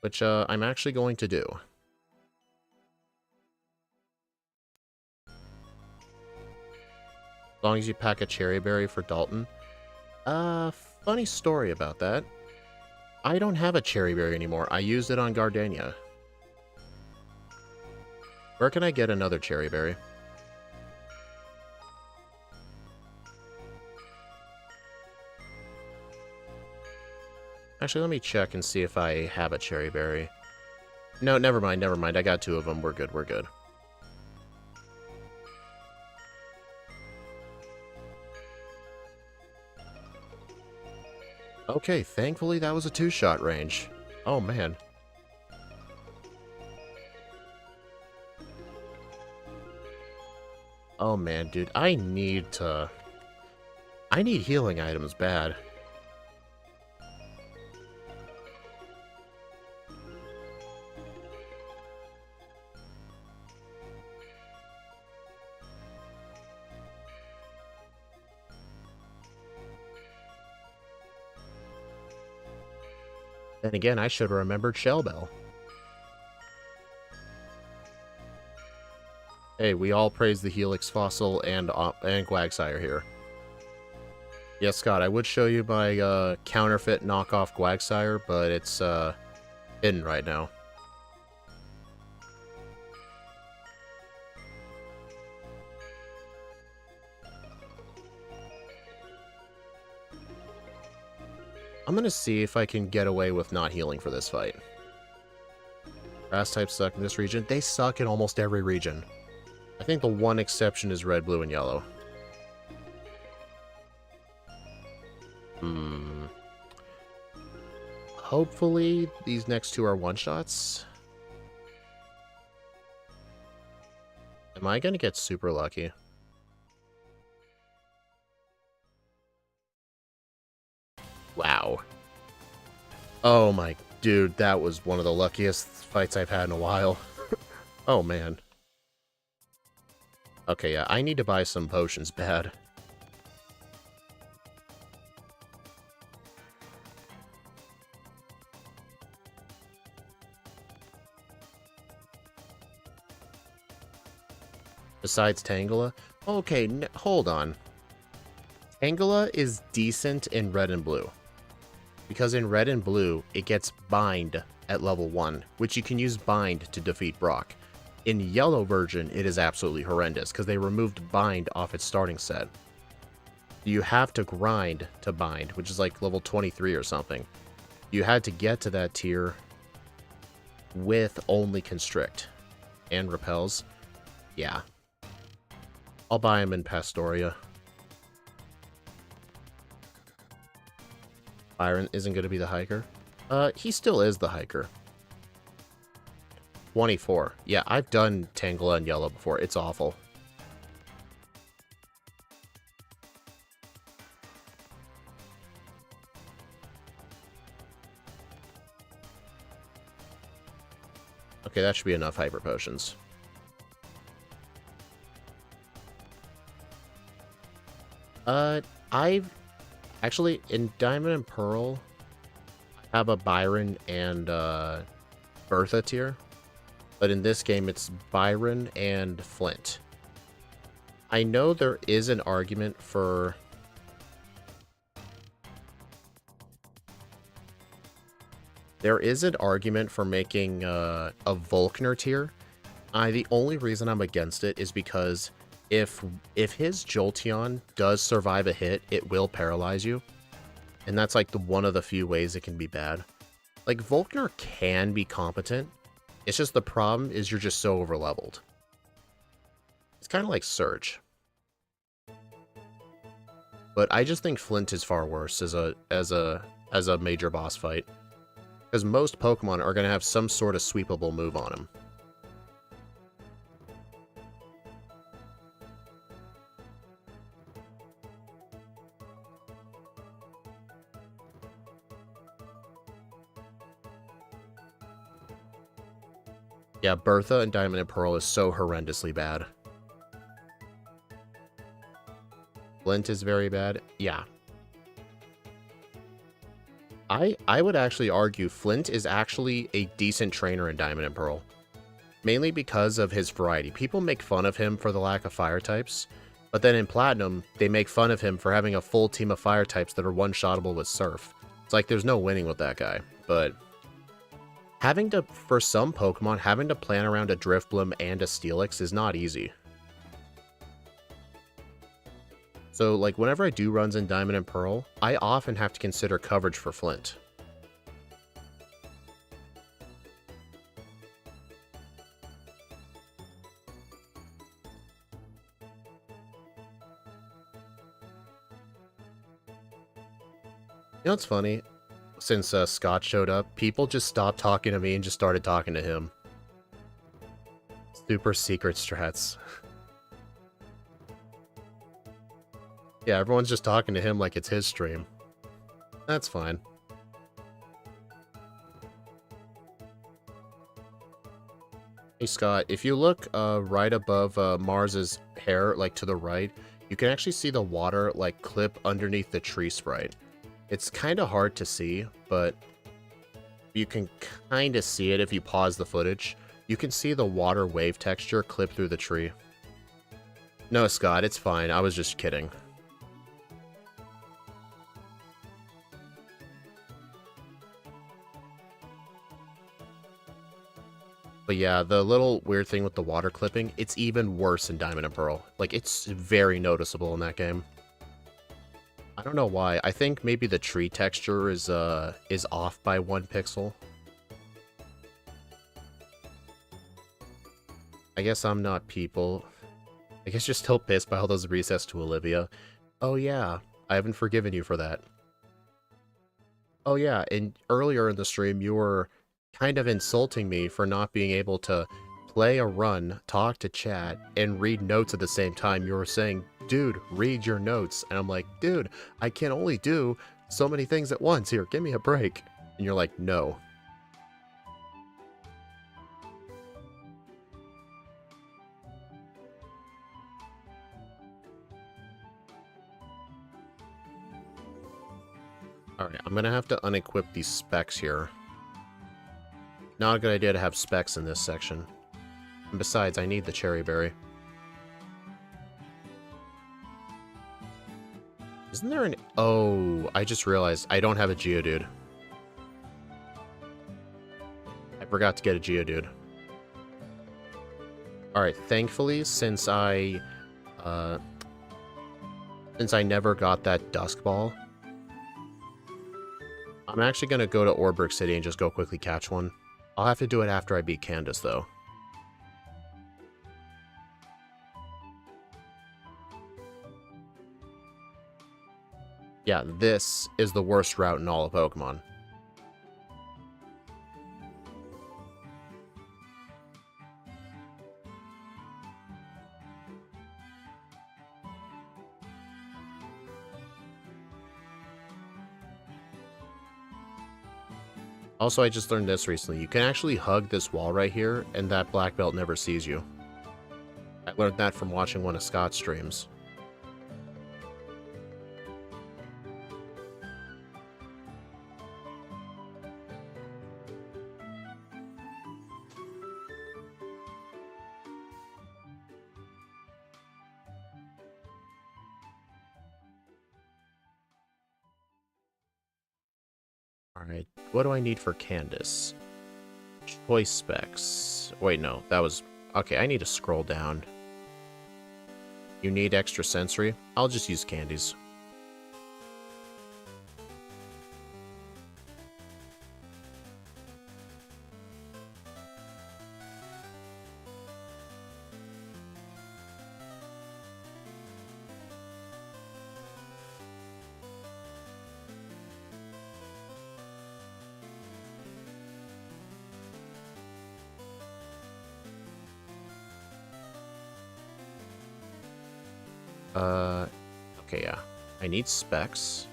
Which, I'm actually going to do. As long as you pack a cherry berry for Dalton. Funny story about that. I don't have a cherry berry anymore. I used it on Gardenia. Where can I get another cherry berry? Actually, let me check and see if I have a cherry berry. No, never mind, never mind. I got 2 of them. We're good, we're good. Okay, thankfully that was a 2-shot range. Oh, man. Oh, man, dude. I need healing items bad. Then again, I should have remembered Shell Bell. Hey, we all praise the Helix Fossil and Quagsire here. Yes, Scott, I would show you my counterfeit knockoff Quagsire, but it's hidden right now. I'm gonna see if I can get away with not healing for this fight. Grass types suck in this region. They suck in almost every region. I think the one exception is red, blue, and yellow. Hopefully, these next 2 are one-shots. Am I gonna get super lucky? Wow. Oh my... Dude, that was one of the luckiest fights I've had in a while. Oh, man. Okay, yeah, I need to buy some potions bad. Besides Tangela? Okay, hold on. Tangela is decent in red and blue. Because in red and blue, it gets Bind at level 1, which you can use Bind to defeat Brock. In yellow version, it is absolutely horrendous, because they removed Bind off its starting set. You have to grind to Bind, which is like level 23 or something. You had to get to that tier with only Constrict. And Repels. Yeah. I'll buy him in Pastoria. Byron isn't going to be the hiker. He still is the hiker. 24. Yeah, I've done Tangela and Yellow before. It's awful. Okay, that should be enough hyper potions. I've... Actually, in Diamond and Pearl, I have a Byron and Bertha tier. But in this game, it's Byron and Flint. I know there is an argument for... There is an argument for making a Volkner tier. The only reason I'm against it is because if his Jolteon does survive a hit, it will paralyze you. And that's like one of the few ways it can be bad. Like, Volkner can be competent. It's just the problem is you're just so overleveled. It's kind of like Surge. But I just think Flint is far worse as a major boss fight. Because most Pokemon are going to have some sort of sweepable move on him. Yeah, Bertha and Diamond and Pearl is so horrendously bad. Flint is very bad. Yeah. I would actually argue Flint is actually a decent trainer in Diamond and Pearl. Mainly because of his variety. People make fun of him for the lack of fire types, but then in Platinum, they make fun of him for having a full team of fire types that are one-shottable with Surf. It's like there's no winning with that guy, but having to, for some Pokemon, having to plan around a Drifblim and a Steelix is not easy. So, like, whenever I do runs in Diamond and Pearl, I often have to consider coverage for Flint. You know what's funny? Since Scott showed up, people just stopped talking to me and just started talking to him. Super secret strats. Yeah, everyone's just talking to him like it's his stream. That's fine. Hey Scott, if you look right above Mars's hair, like to the right, you can actually see the water like clip underneath the tree sprite. It's kind of hard to see, but you can kind of see it if you pause the footage. You can see the water wave texture clip through the tree. No, Scott, it's fine. I was just kidding. But yeah, the little weird thing with the water clipping, it's even worse in Diamond and Pearl. Like, it's very noticeable in that game. I don't know why. I think maybe the tree texture is off by 1 pixel. I guess I'm not people. I guess you're still pissed by all those resets to Olivia. Oh yeah, I haven't forgiven you for that. Oh yeah, and earlier in the stream you were kind of insulting me for not being able to play a run, talk to chat, and read notes at the same time. You were saying, dude, read your notes. And I'm like, dude, I can only do so many things at once. Here, give me a break. And you're like, no. Alright, I'm gonna have to unequip these specs here. Not a good idea to have specs in this section. And besides, I need the cherry berry. Isn't there an... Oh, I just realized I don't have a Geodude. I forgot to get a Geodude. Alright, thankfully, since I never got that Dusk Ball, I'm actually gonna go to Orbrick City and just go quickly catch one. I'll have to do it after I beat Candace, though. Yeah, this is the worst route in all of Pokemon. Also, I just learned this recently. You can actually hug this wall right here, and that black belt never sees you. I learned that from watching one of Scott's streams. Alright, what do I need for Candace? Choice specs. Wait, no, that was... Okay, I need to scroll down. You need extra sensory? I'll just use candies. Okay, yeah. I need specs.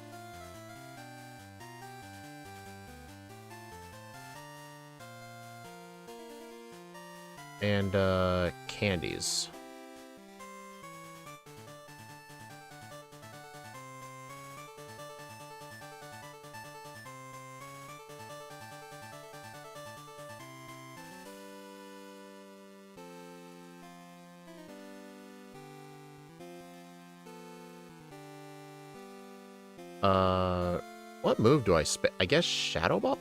And, candies. Uh, what move do I I guess Shadow Ball?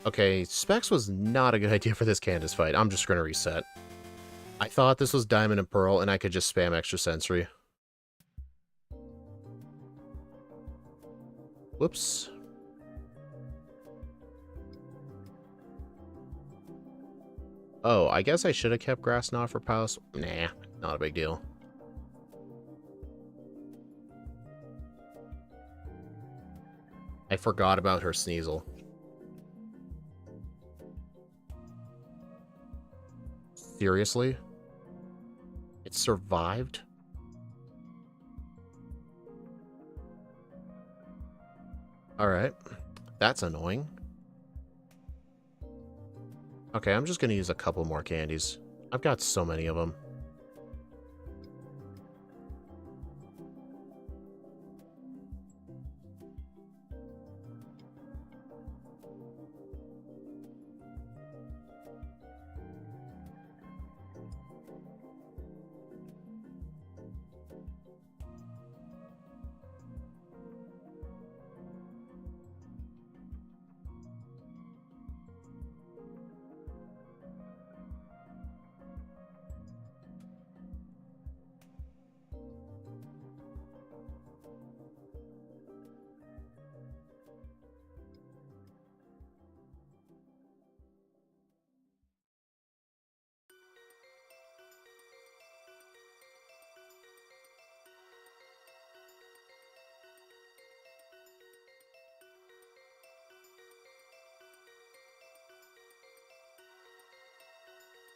Okay, Specs was not a good idea for this Candace fight. I'm just gonna reset. I thought this was Diamond and Pearl, and I could just spam Extra Sensory. Whoops. Oh, I guess I should have kept Grass Knot for Palace. Nah, not a big deal. I forgot about her Sneasel. Seriously? It survived? Alright. That's annoying. Okay, I'm just gonna use a couple more candies. I've got so many of them.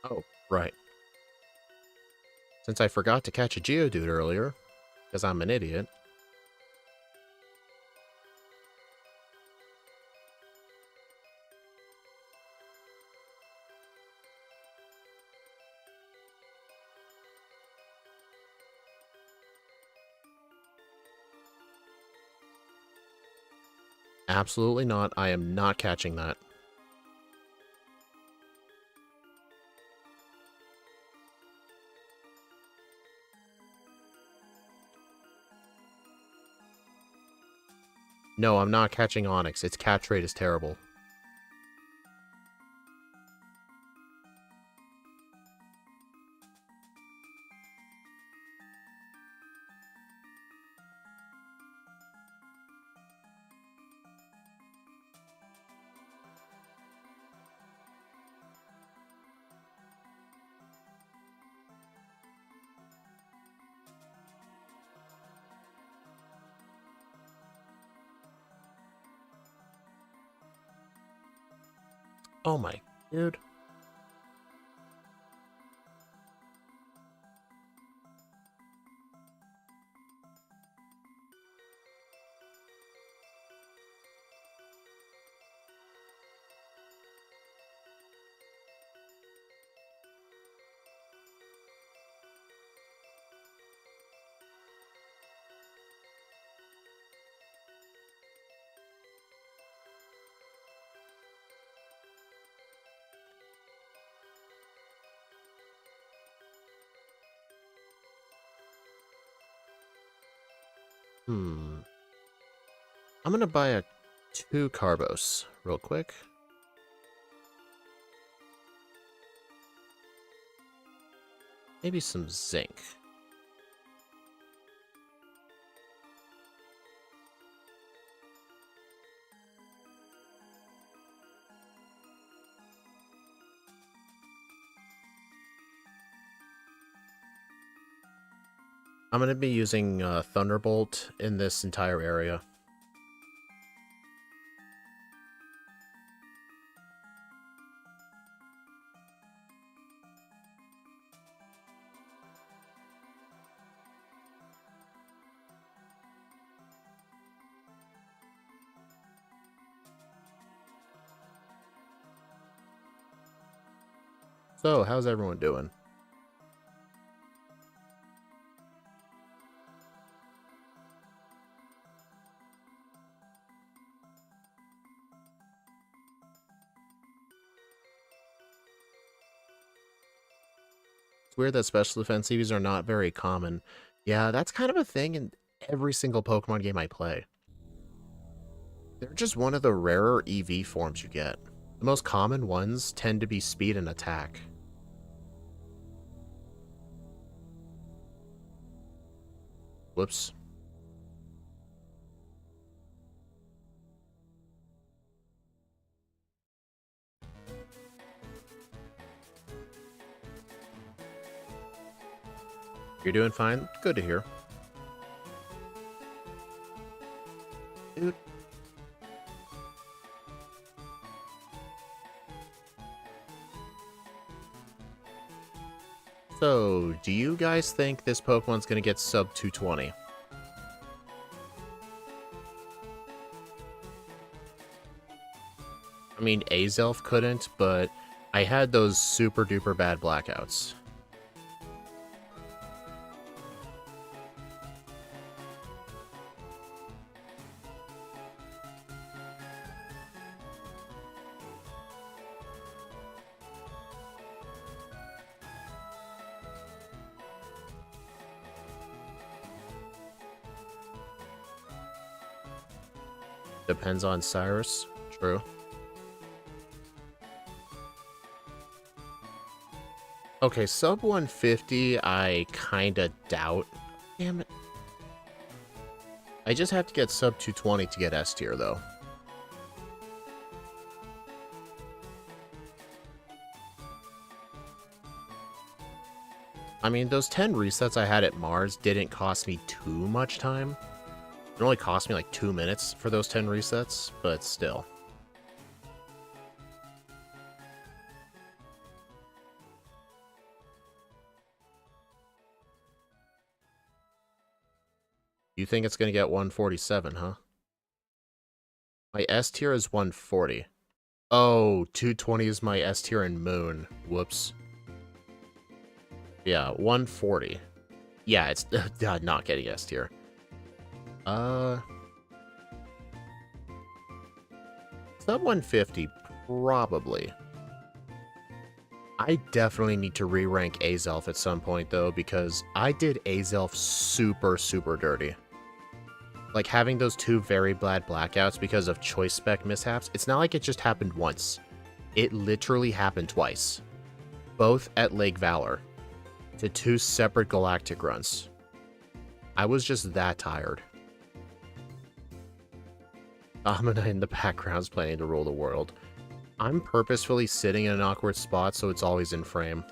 Oh, right. Since I forgot to catch a Geodude earlier, because I'm an idiot. Absolutely not. I am not catching that. No, I'm not catching Onyx. Its catch rate is terrible. Oh my, dude. I'm gonna buy 2 Carbos real quick. Maybe some zinc. I'm gonna be using Thunderbolt in this entire area. So, how's everyone doing? It's weird that special defense EVs are not very common. Yeah, that's kind of a thing in every single Pokemon game I play. They're just one of the rarer EV forms you get. The most common ones tend to be speed and attack. Whoops. You're doing fine? Good to hear. Dude. So, do you guys think this Pokemon's gonna get sub 220? I mean, Azelf couldn't, but I had those super duper bad blackouts. Depends on Cyrus. True. Okay, sub 150, I kinda doubt. Damn it. I just have to get sub 220 to get S tier, though. I mean, those 10 resets I had at Mars didn't cost me too much time. It only cost me like 2 minutes for those 10 resets, but still. You think it's going to get 147, huh? My S tier is 140. Oh, 220 is my S tier in Moon. Whoops. Yeah, 140. Yeah, it's not getting S tier. Sub 150, probably. I definitely need to re-rank Azelf at some point, though, because I did Azelf super, super dirty. Like, having those 2 very bad blackouts because of choice spec mishaps, it's not like it just happened once. It literally happened twice. Both at Lake Valor. To 2 separate galactic runs. I was just that tired. Amina in the background's planning to rule the world. I'm purposefully sitting in an awkward spot so it's always in frame.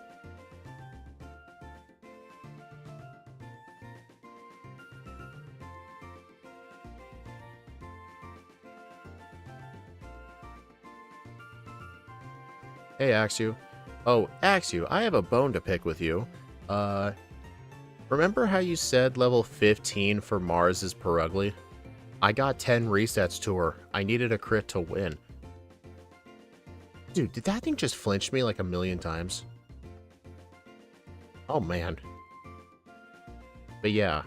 Hey, Axew. Oh, Axew, I have a bone to pick with you. Remember how you said level 15 for Mars is Perugly? I got 10 resets to her. I needed a crit to win. Dude, did that thing just flinch me like a million times? Oh, man. But yeah,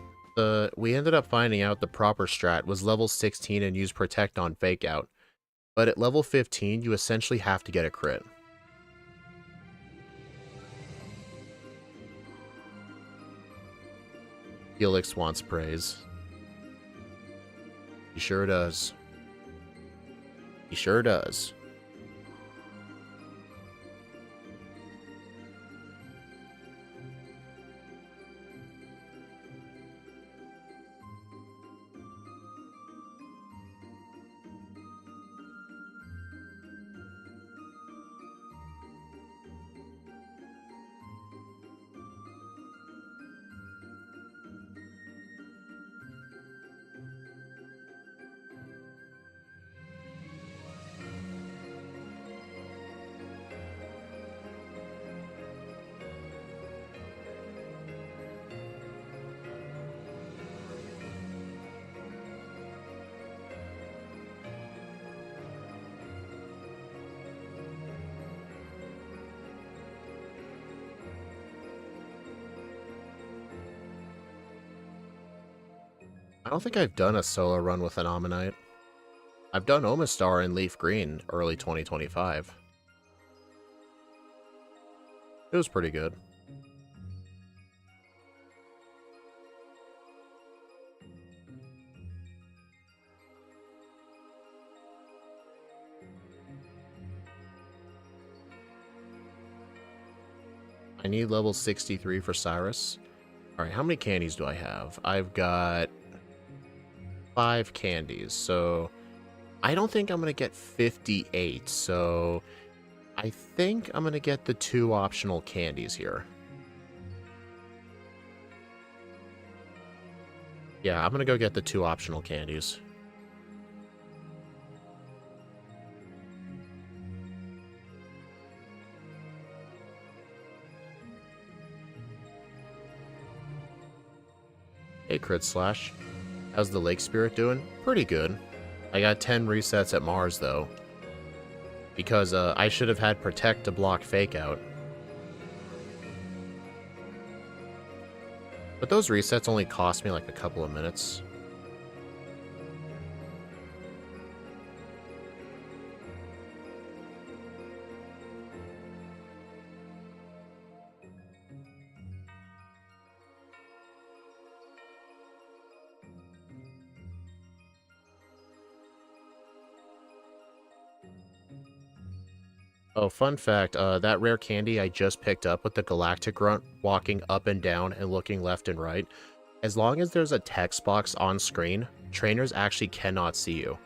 we ended up finding out the proper strat was level 16 and use Protect on Fake Out. But at level 15, you essentially have to get a crit. Felix wants praise. He sure does. He sure does. I don't think I've done a solo run with an Ammonite. I've done Omastar and Leaf Green early 2025. It was pretty good. I need level 63 for Cyrus. Alright, how many candies do I have? I've got 5 candies, so I don't think I'm going to get 58, so I think I'm going to get the 2 optional candies here. Yeah, I'm going to go get the 2 optional candies. Hey, Crit Slash. How's the Lake Spirit doing? Pretty good. I got 10 resets at Mars, though. Because I should have had Protect to block Fake Out. But those resets only cost me like a couple of minutes. Oh, fun fact, that rare candy I just picked up with the Galactic Grunt walking up and down and looking left and right, as long as there's a text box on screen, trainers actually cannot see you.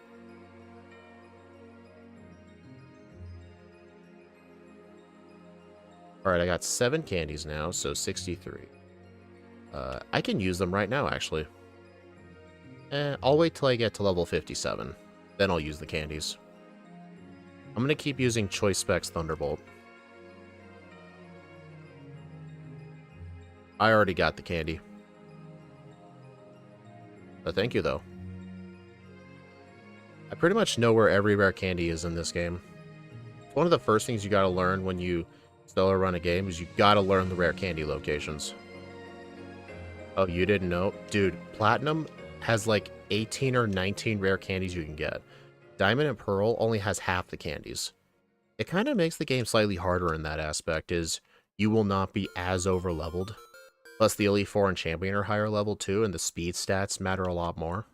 Alright, I got 7 candies now, so 63. I can use them right now, actually. I'll wait till I get to level 57. Then I'll use the candies. I'm gonna keep using Choice Specs Thunderbolt. I already got the candy. But thank you, though. I pretty much know where every rare candy is in this game. It's one of the first things you gotta learn when you solo run a game, is you gotta learn the rare candy locations. Oh, you didn't know? Dude, Platinum has like 18 or 19 rare candies you can get. Diamond and Pearl only has half the candies. It kind of makes the game slightly harder in that aspect, is you will not be as over-leveled. Plus, the Elite Four and Champion are higher level too, and the speed stats matter a lot more.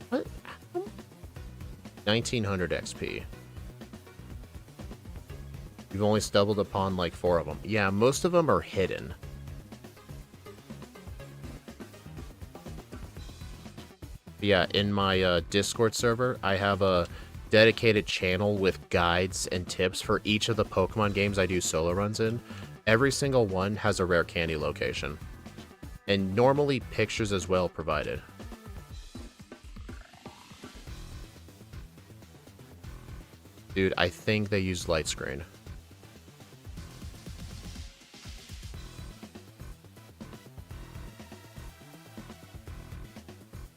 What? 1900 XP. You've only stumbled upon like 4 of them. Yeah, most of them are hidden. Yeah, in my Discord server, I have a dedicated channel with guides and tips for each of the Pokemon games I do solo runs in. Every single one has a rare candy location. And normally pictures as well provided. Dude, I think they used light screen.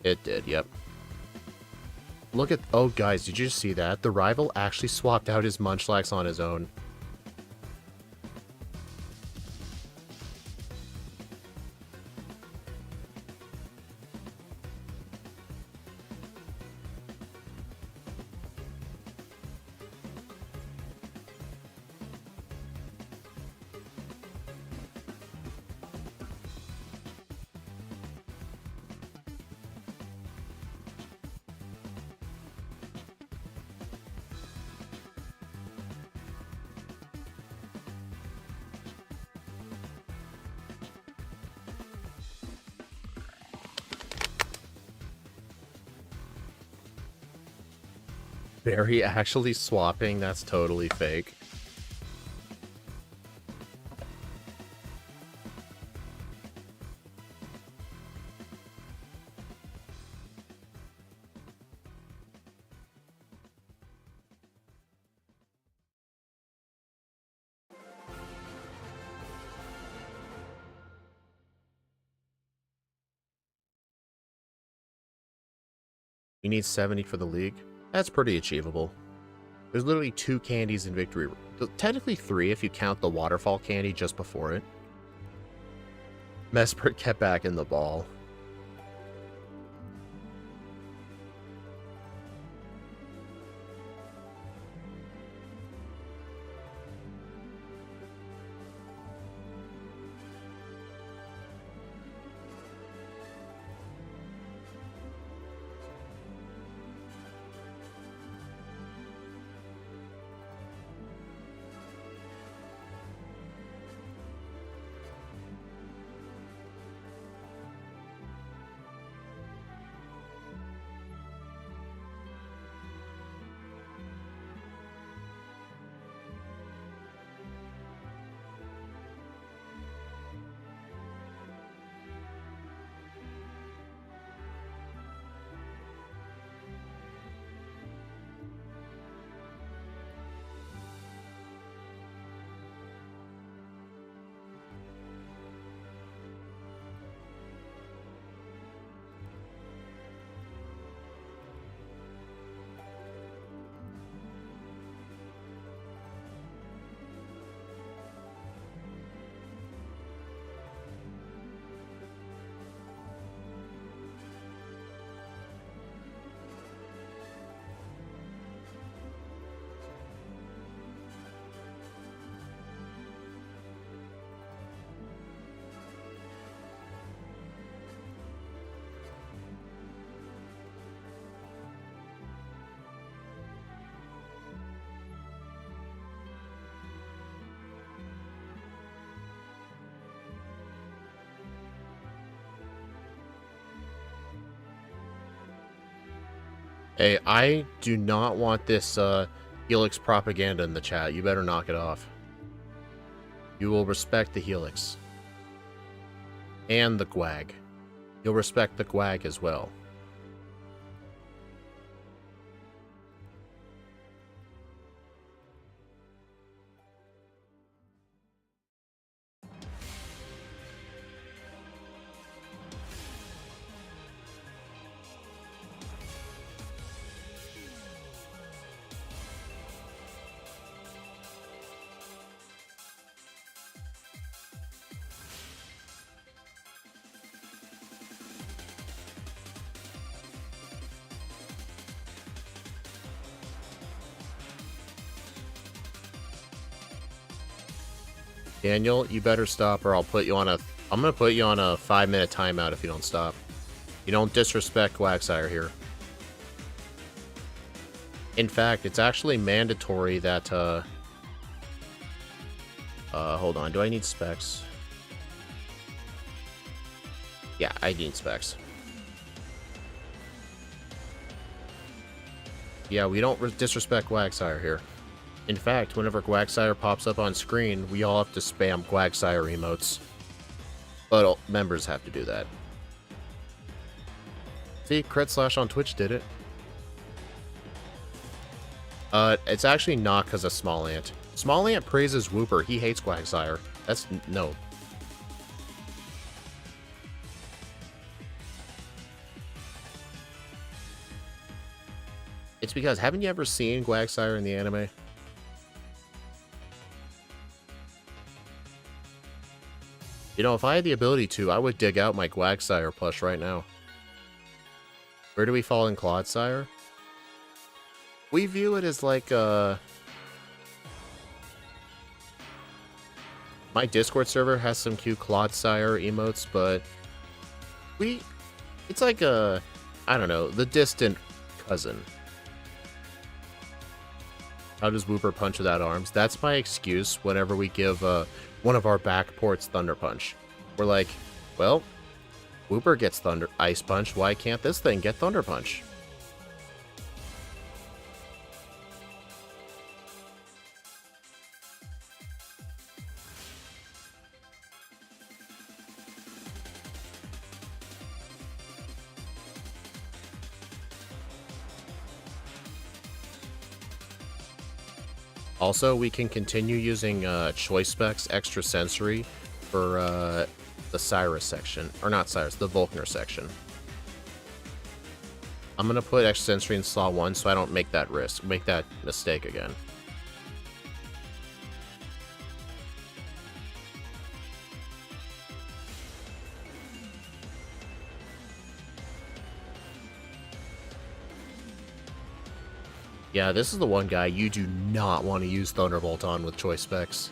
It did, yep. Look at... Oh, guys, did you just see that? The rival actually swapped out his Munchlax on his own. Barry actually swapping? That's totally fake. You need 70 for the league? That's pretty achievable. There's literally 2 candies in Victory. Technically 3 if you count the waterfall candy just before it. Mesprit kept back in the ball. Hey, I do not want this Helix propaganda in the chat. You better knock it off. You will respect the Helix. And the Gwag. You'll respect the Gwag as well. Daniel, you better stop or I'll put you on a... I'm gonna put you on a 5-minute timeout if you don't stop. You don't disrespect Quagsire here. In fact, it's actually mandatory that, hold on. Do I need specs? Yeah, I need specs. Yeah, we don't disrespect Quagsire here. In fact, whenever Quagsire pops up on screen, we all have to spam Quagsire emotes. But members have to do that. See, Crit Slash on Twitch did it. It's actually not because of Small Ant. Small Ant praises Wooper. He hates Quagsire. That's... no. It's because, haven't you ever seen Quagsire in the anime? You know, if I had the ability to, I would dig out my Quagsire plush right now. Where do we fall in Clodsire? We view it as like, my Discord server has some cute Clodsire emotes, but it's like a, I don't know, the distant cousin. How does Wooper punch without arms? That's my excuse whenever we give one of our back ports Thunder Punch. We're like, well, Wooper gets Ice Punch. Why can't this thing get Thunder Punch? Also, we can continue using Choice Specs Extra Sensory for the Cyrus section. Or not Cyrus, the Volkner section. I'm going to put Extra Sensory in slot 1 so I don't make that mistake again. Yeah, this is the one guy you do not want to use Thunderbolt on with Choice Specs.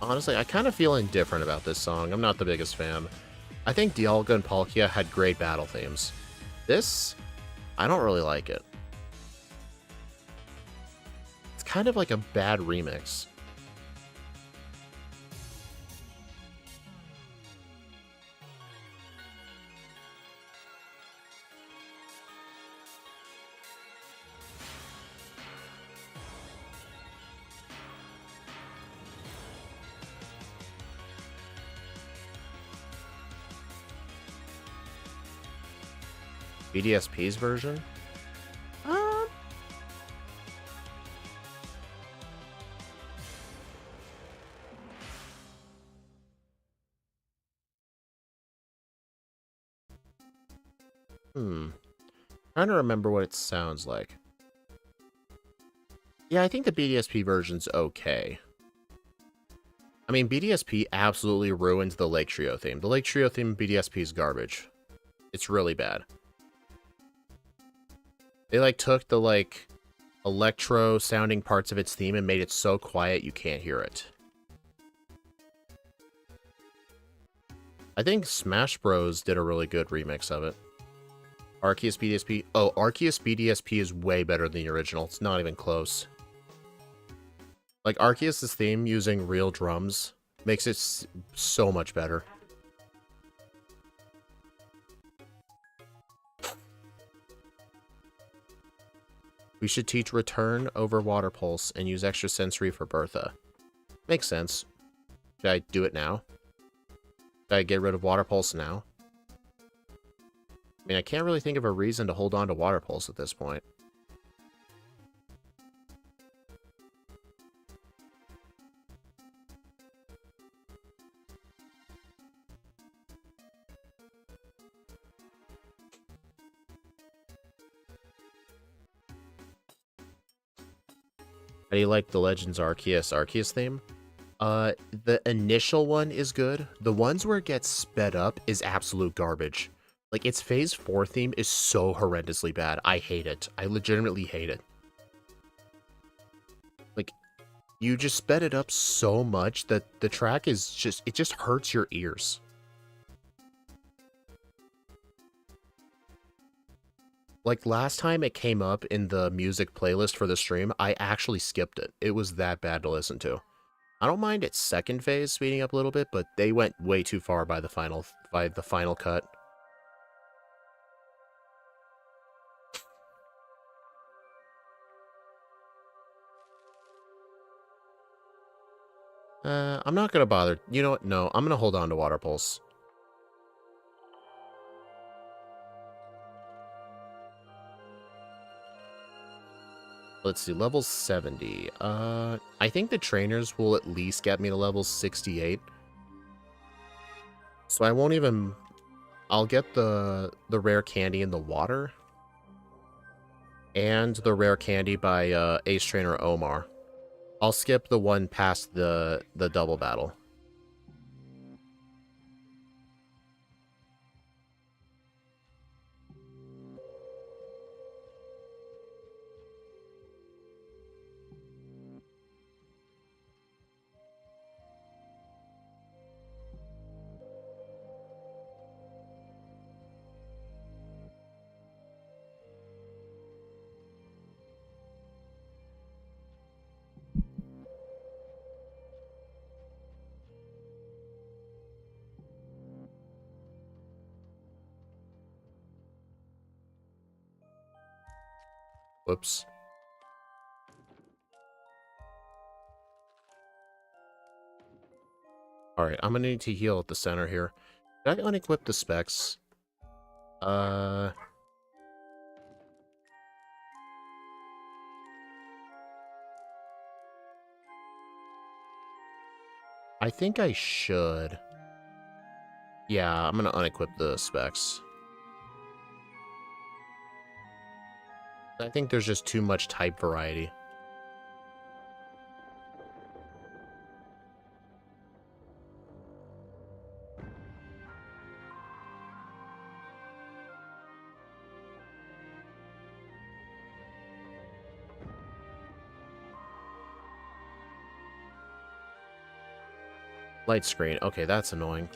Honestly, I kind of feel indifferent about this song. I'm not the biggest fan. I think Dialga and Palkia had great battle themes. This, I don't really like it. It's kind of like a bad remix. BDSP's version? Trying to remember what it sounds like. Yeah, I think the BDSP version's okay. I mean, BDSP absolutely ruined the Lake Trio theme. The Lake Trio theme in BDSP is garbage. It's really bad. They, like, took the, like, electro-sounding parts of its theme and made it so quiet you can't hear it. I think Smash Bros. Did a really good remix of it. Arceus BDSP. Oh, Arceus BDSP is way better than the original. It's not even close. Like, Arceus' theme using real drums makes it so much better. We should teach Return over Water Pulse and use Extra Sensory for Bertha. Makes sense. Should I do it now? Should I get rid of Water Pulse now? I mean, I can't really think of a reason to hold on to Water Pulse at this point. How do you like the Legends Arceus theme? The initial one is good. The ones where it gets sped up is absolute garbage. Like, its Phase 4 theme is so horrendously bad. I hate it. I legitimately hate it. Like, you just sped it up so much that the track is just... It just hurts your ears. Like, last time it came up in the music playlist for the stream, I actually skipped it. It was that bad to listen to. I don't mind its second phase speeding up a little bit, but they went way too far by the final cut. I'm not gonna bother. You know what? No, I'm gonna hold on to Water Pulse. Let's see, level 70. I think the trainers will at least get me to level 68. So I won't even... I'll get the rare candy in the water. And the rare candy by Ace Trainer Omar. I'll skip the one past the double battle. Whoops. Alright, I'm gonna need to heal at the center here. Did I unequip the specs? I think I should. Yeah, I'm gonna unequip the specs. I think there's just too much type variety. Light screen. Okay, that's annoying.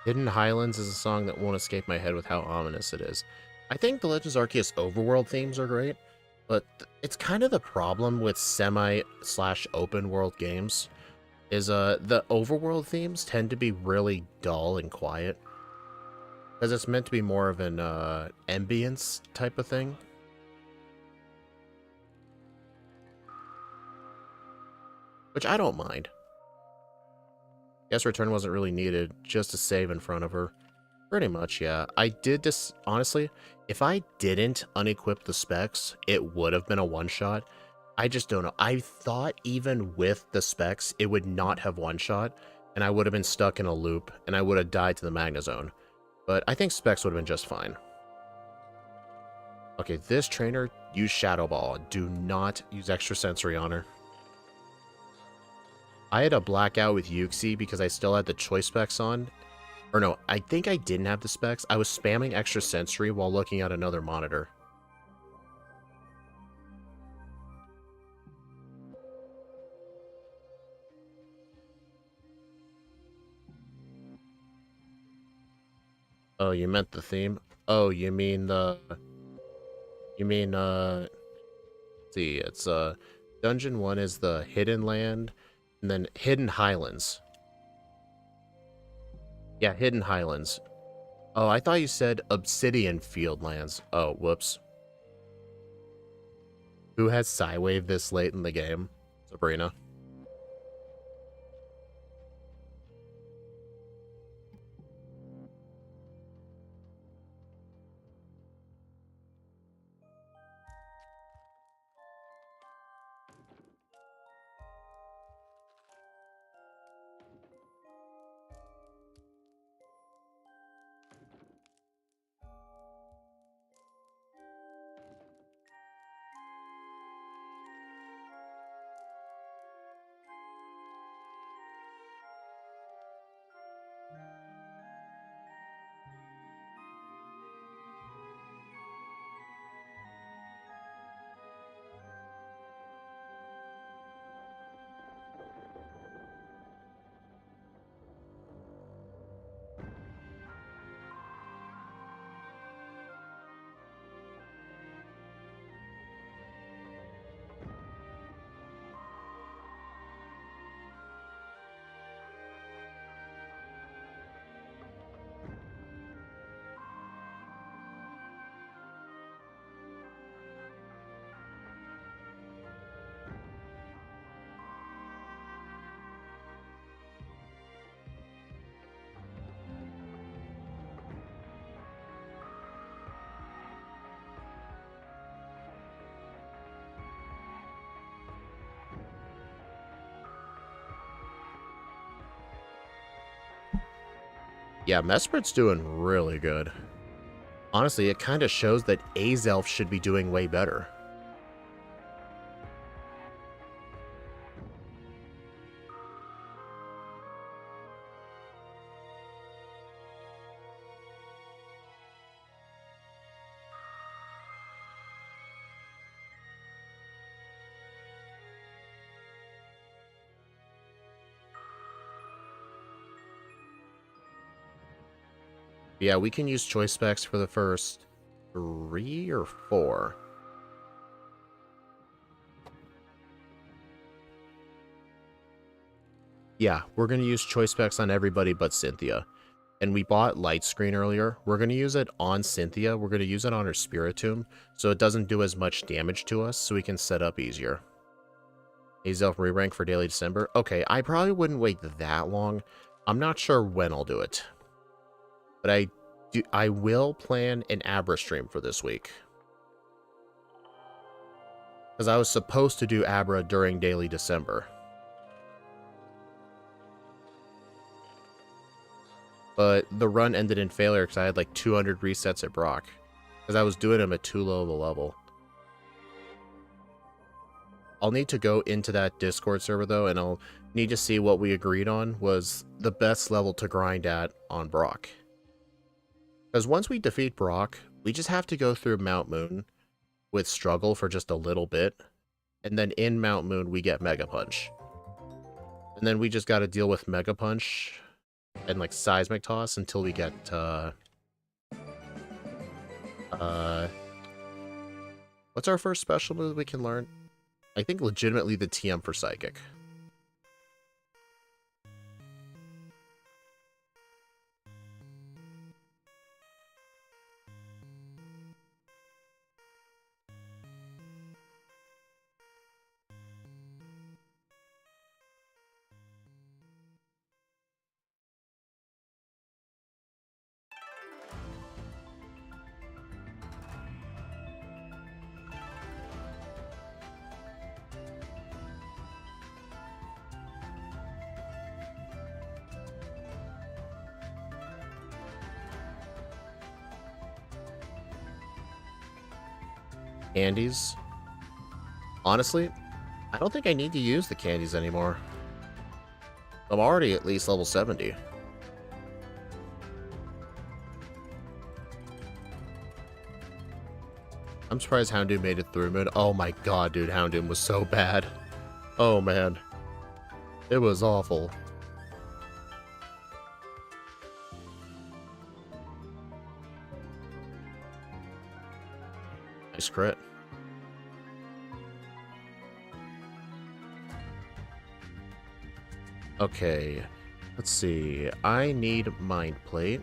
Hidden Highlands is a song that won't escape my head with how ominous it is. I think the Legends Arceus overworld themes are great, but it's kind of the problem with semi/open world games, is the overworld themes tend to be really dull and quiet. Because it's meant to be more of an ambience type of thing. Which I don't mind. Guess return wasn't really needed, just to save in front of her. Pretty much, yeah. I did this, honestly, if I didn't unequip the specs, it would have been a one-shot. I just don't know. I thought even with the specs, it would not have one-shot, and I would have been stuck in a loop, and I would have died to the Magna Zone. But I think specs would have been just fine. Okay, this trainer, use Shadow Ball. Do not use extrasensory on her. I had a blackout with Yuxi because I still had the choice specs on. Or no, I think I didn't have the specs. I was spamming extrasensory while looking at another monitor. Oh, you meant the theme? Oh, you mean the... You mean, see, it's, Dungeon 1 is the Hidden Land, and then Hidden Highlands. Yeah, Hidden Highlands. Oh, I thought you said Obsidian Fieldlands. Oh, whoops. Who has Psywave this late in the game? Sabrina. Yeah, Mesprit's doing really good. Honestly, it kind of shows that Azelf should be doing way better. Yeah, we can use choice specs for the first 3 or 4. Yeah, we're going to use choice specs on everybody but Cynthia. And we bought light screen earlier. We're going to use it on Cynthia. We're going to use it on her Spiritomb, so it doesn't do as much damage to us, so we can set up easier. Azelf re-rank for Daily December. Okay, I probably wouldn't wait that long. I'm not sure when I'll do it. But I will plan an Abra stream for this week. Because I was supposed to do Abra during Daily December. But the run ended in failure because I had like 200 resets at Brock. Because I was doing them at too low of a level. I'll need to go into that Discord server though, and I'll need to see what we agreed on was the best level to grind at on Brock. Because once we defeat Brock, we just have to go through Mount Moon with struggle for just a little bit. And then in Mount Moon, we get Mega Punch. And then we just got to deal with Mega Punch and like Seismic Toss until we get what's our first special move we can learn? I think legitimately the TM for Psychic. Candies. Honestly, I don't think I need to use the candies anymore. I'm already at least level 70. I'm surprised Houndoom made it through mid. Oh my god, dude, Houndoom was so bad. Oh man. It was awful. Nice crit. Okay, let's see. I need Mind Plate.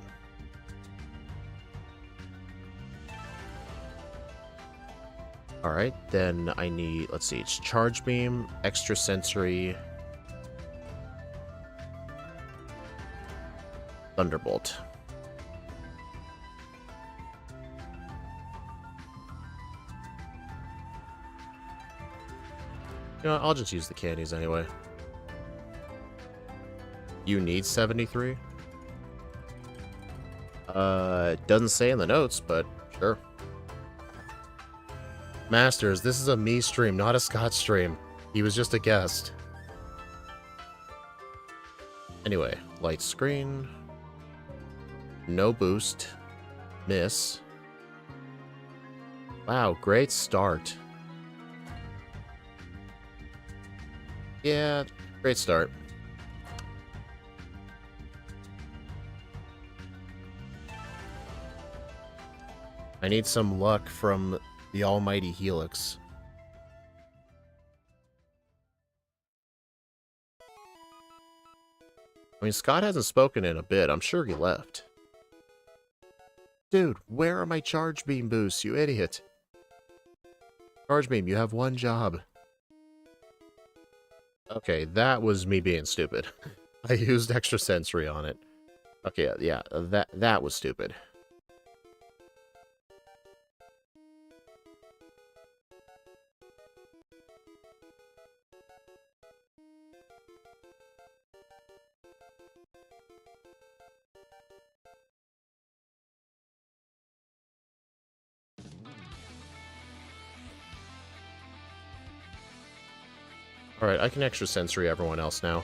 Alright, then I need, let's see, it's Charge Beam, Extra Sensory, Thunderbolt. You know what, I'll just use the candies anyway. You need 73? It doesn't say in the notes, but sure. Masters, this is a me stream, not a Scott stream. He was just a guest. Anyway, light screen. No boost. Miss. Wow, great start. Yeah, great start. I need some luck from the almighty Helix. I mean, Scott hasn't spoken in a bit. I'm sure he left. Dude, where are my charge beam boosts, you idiot? Charge beam, you have one job. Okay, that was me being stupid. I used extra sensory on it. Okay, yeah, that was stupid. Alright, I can extra sensory everyone else now.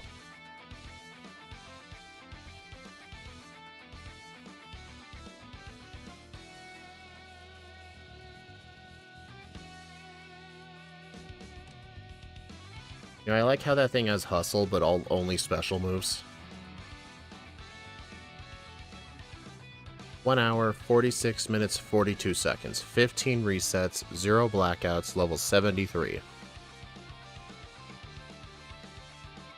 You know, I like how that thing has hustle, but only special moves. 1 hour, 46 minutes, 42 seconds. 15 resets, 0 blackouts, level 73.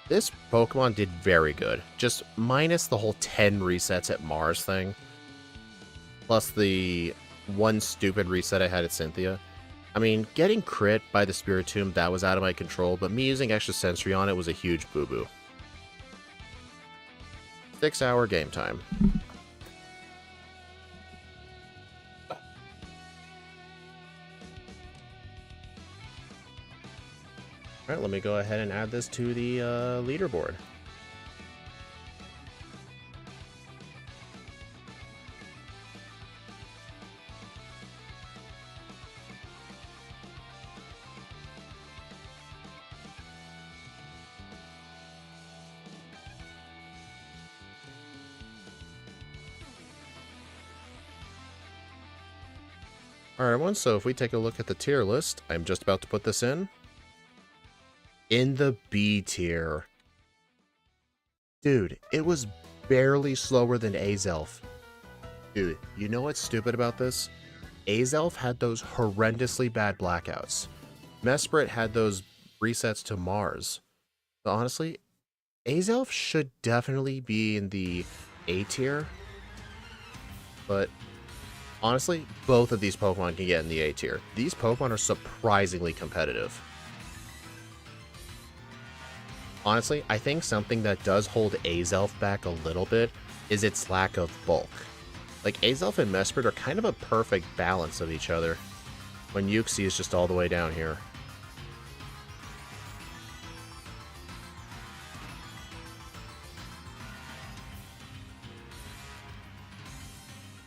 This Pokemon did very good. Just minus the whole 10 resets at Mars thing. Plus the one stupid reset I had at Cynthia. I mean, getting crit by the Spiritomb, that was out of my control, but me using extra sensory on it was a huge boo-boo. 6 hour game time. Alright, let me go ahead and add this to the leaderboard. Alright everyone, so if we take a look at the tier list, I'm just about to put this in. In the B tier. Dude, it was barely slower than Azelf. Dude, you know what's stupid about this? Azelf had those horrendously bad blackouts. Mesprit had those resets to Mars. So honestly, Azelf should definitely be in the A tier. But honestly, both of these Pokemon can get in the A tier. These Pokemon are surprisingly competitive. Honestly, I think something that does hold Azelf back a little bit is its lack of bulk. Like, Azelf and Mesprit are kind of a perfect balance of each other, when Uxie is just all the way down here.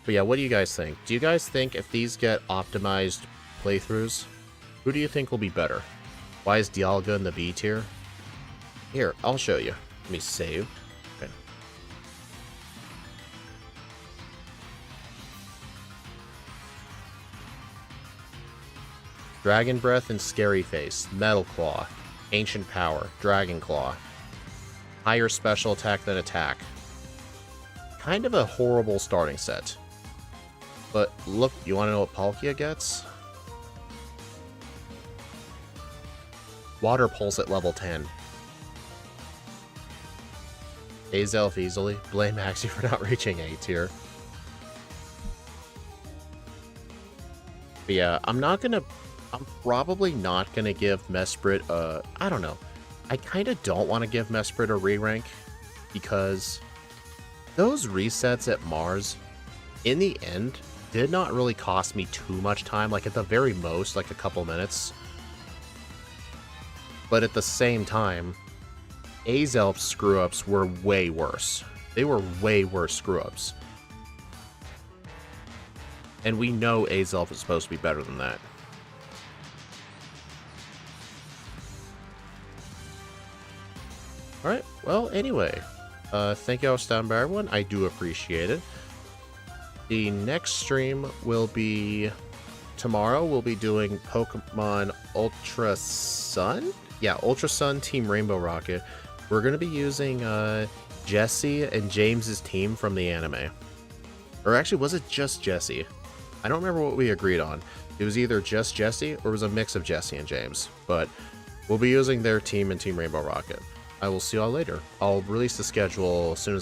But yeah, what do you guys think? Do you guys think if these get optimized playthroughs, who do you think will be better? Why is Dialga in the B tier? Here, I'll show you. Let me save. Okay. Dragon Breath and Scary Face, Metal Claw, Ancient Power, Dragon Claw. Higher special attack than attack. Kind of a horrible starting set. But look, you want to know what Palkia gets? Water Pulse at level 10. Azelf easily. Blame Maxie for not reaching A tier. But yeah, I'm probably not gonna give Mesprit I don't know. I kind of don't want to give Mesprit a re-rank because those resets at Mars, in the end, did not really cost me too much time, like at the very most, like a couple minutes. But at the same time, Azelf's screw-ups were way worse. They were way worse screw-ups. And we know Azelf is supposed to be better than that. Alright, well, anyway. Thank you all for stopping by, everyone. I do appreciate it. The next stream will be... Tomorrow, we'll be doing Pokemon Ultra Sun? Yeah, Ultra Sun Team Rainbow Rocket. We're going to be using Jesse and James's team from the anime. Or actually, was it just Jesse? I don't remember what we agreed on. It was either just Jesse or it was a mix of Jesse and James. But we'll be using their team in Team Rainbow Rocket. I will see you all later. I'll release the schedule as soon as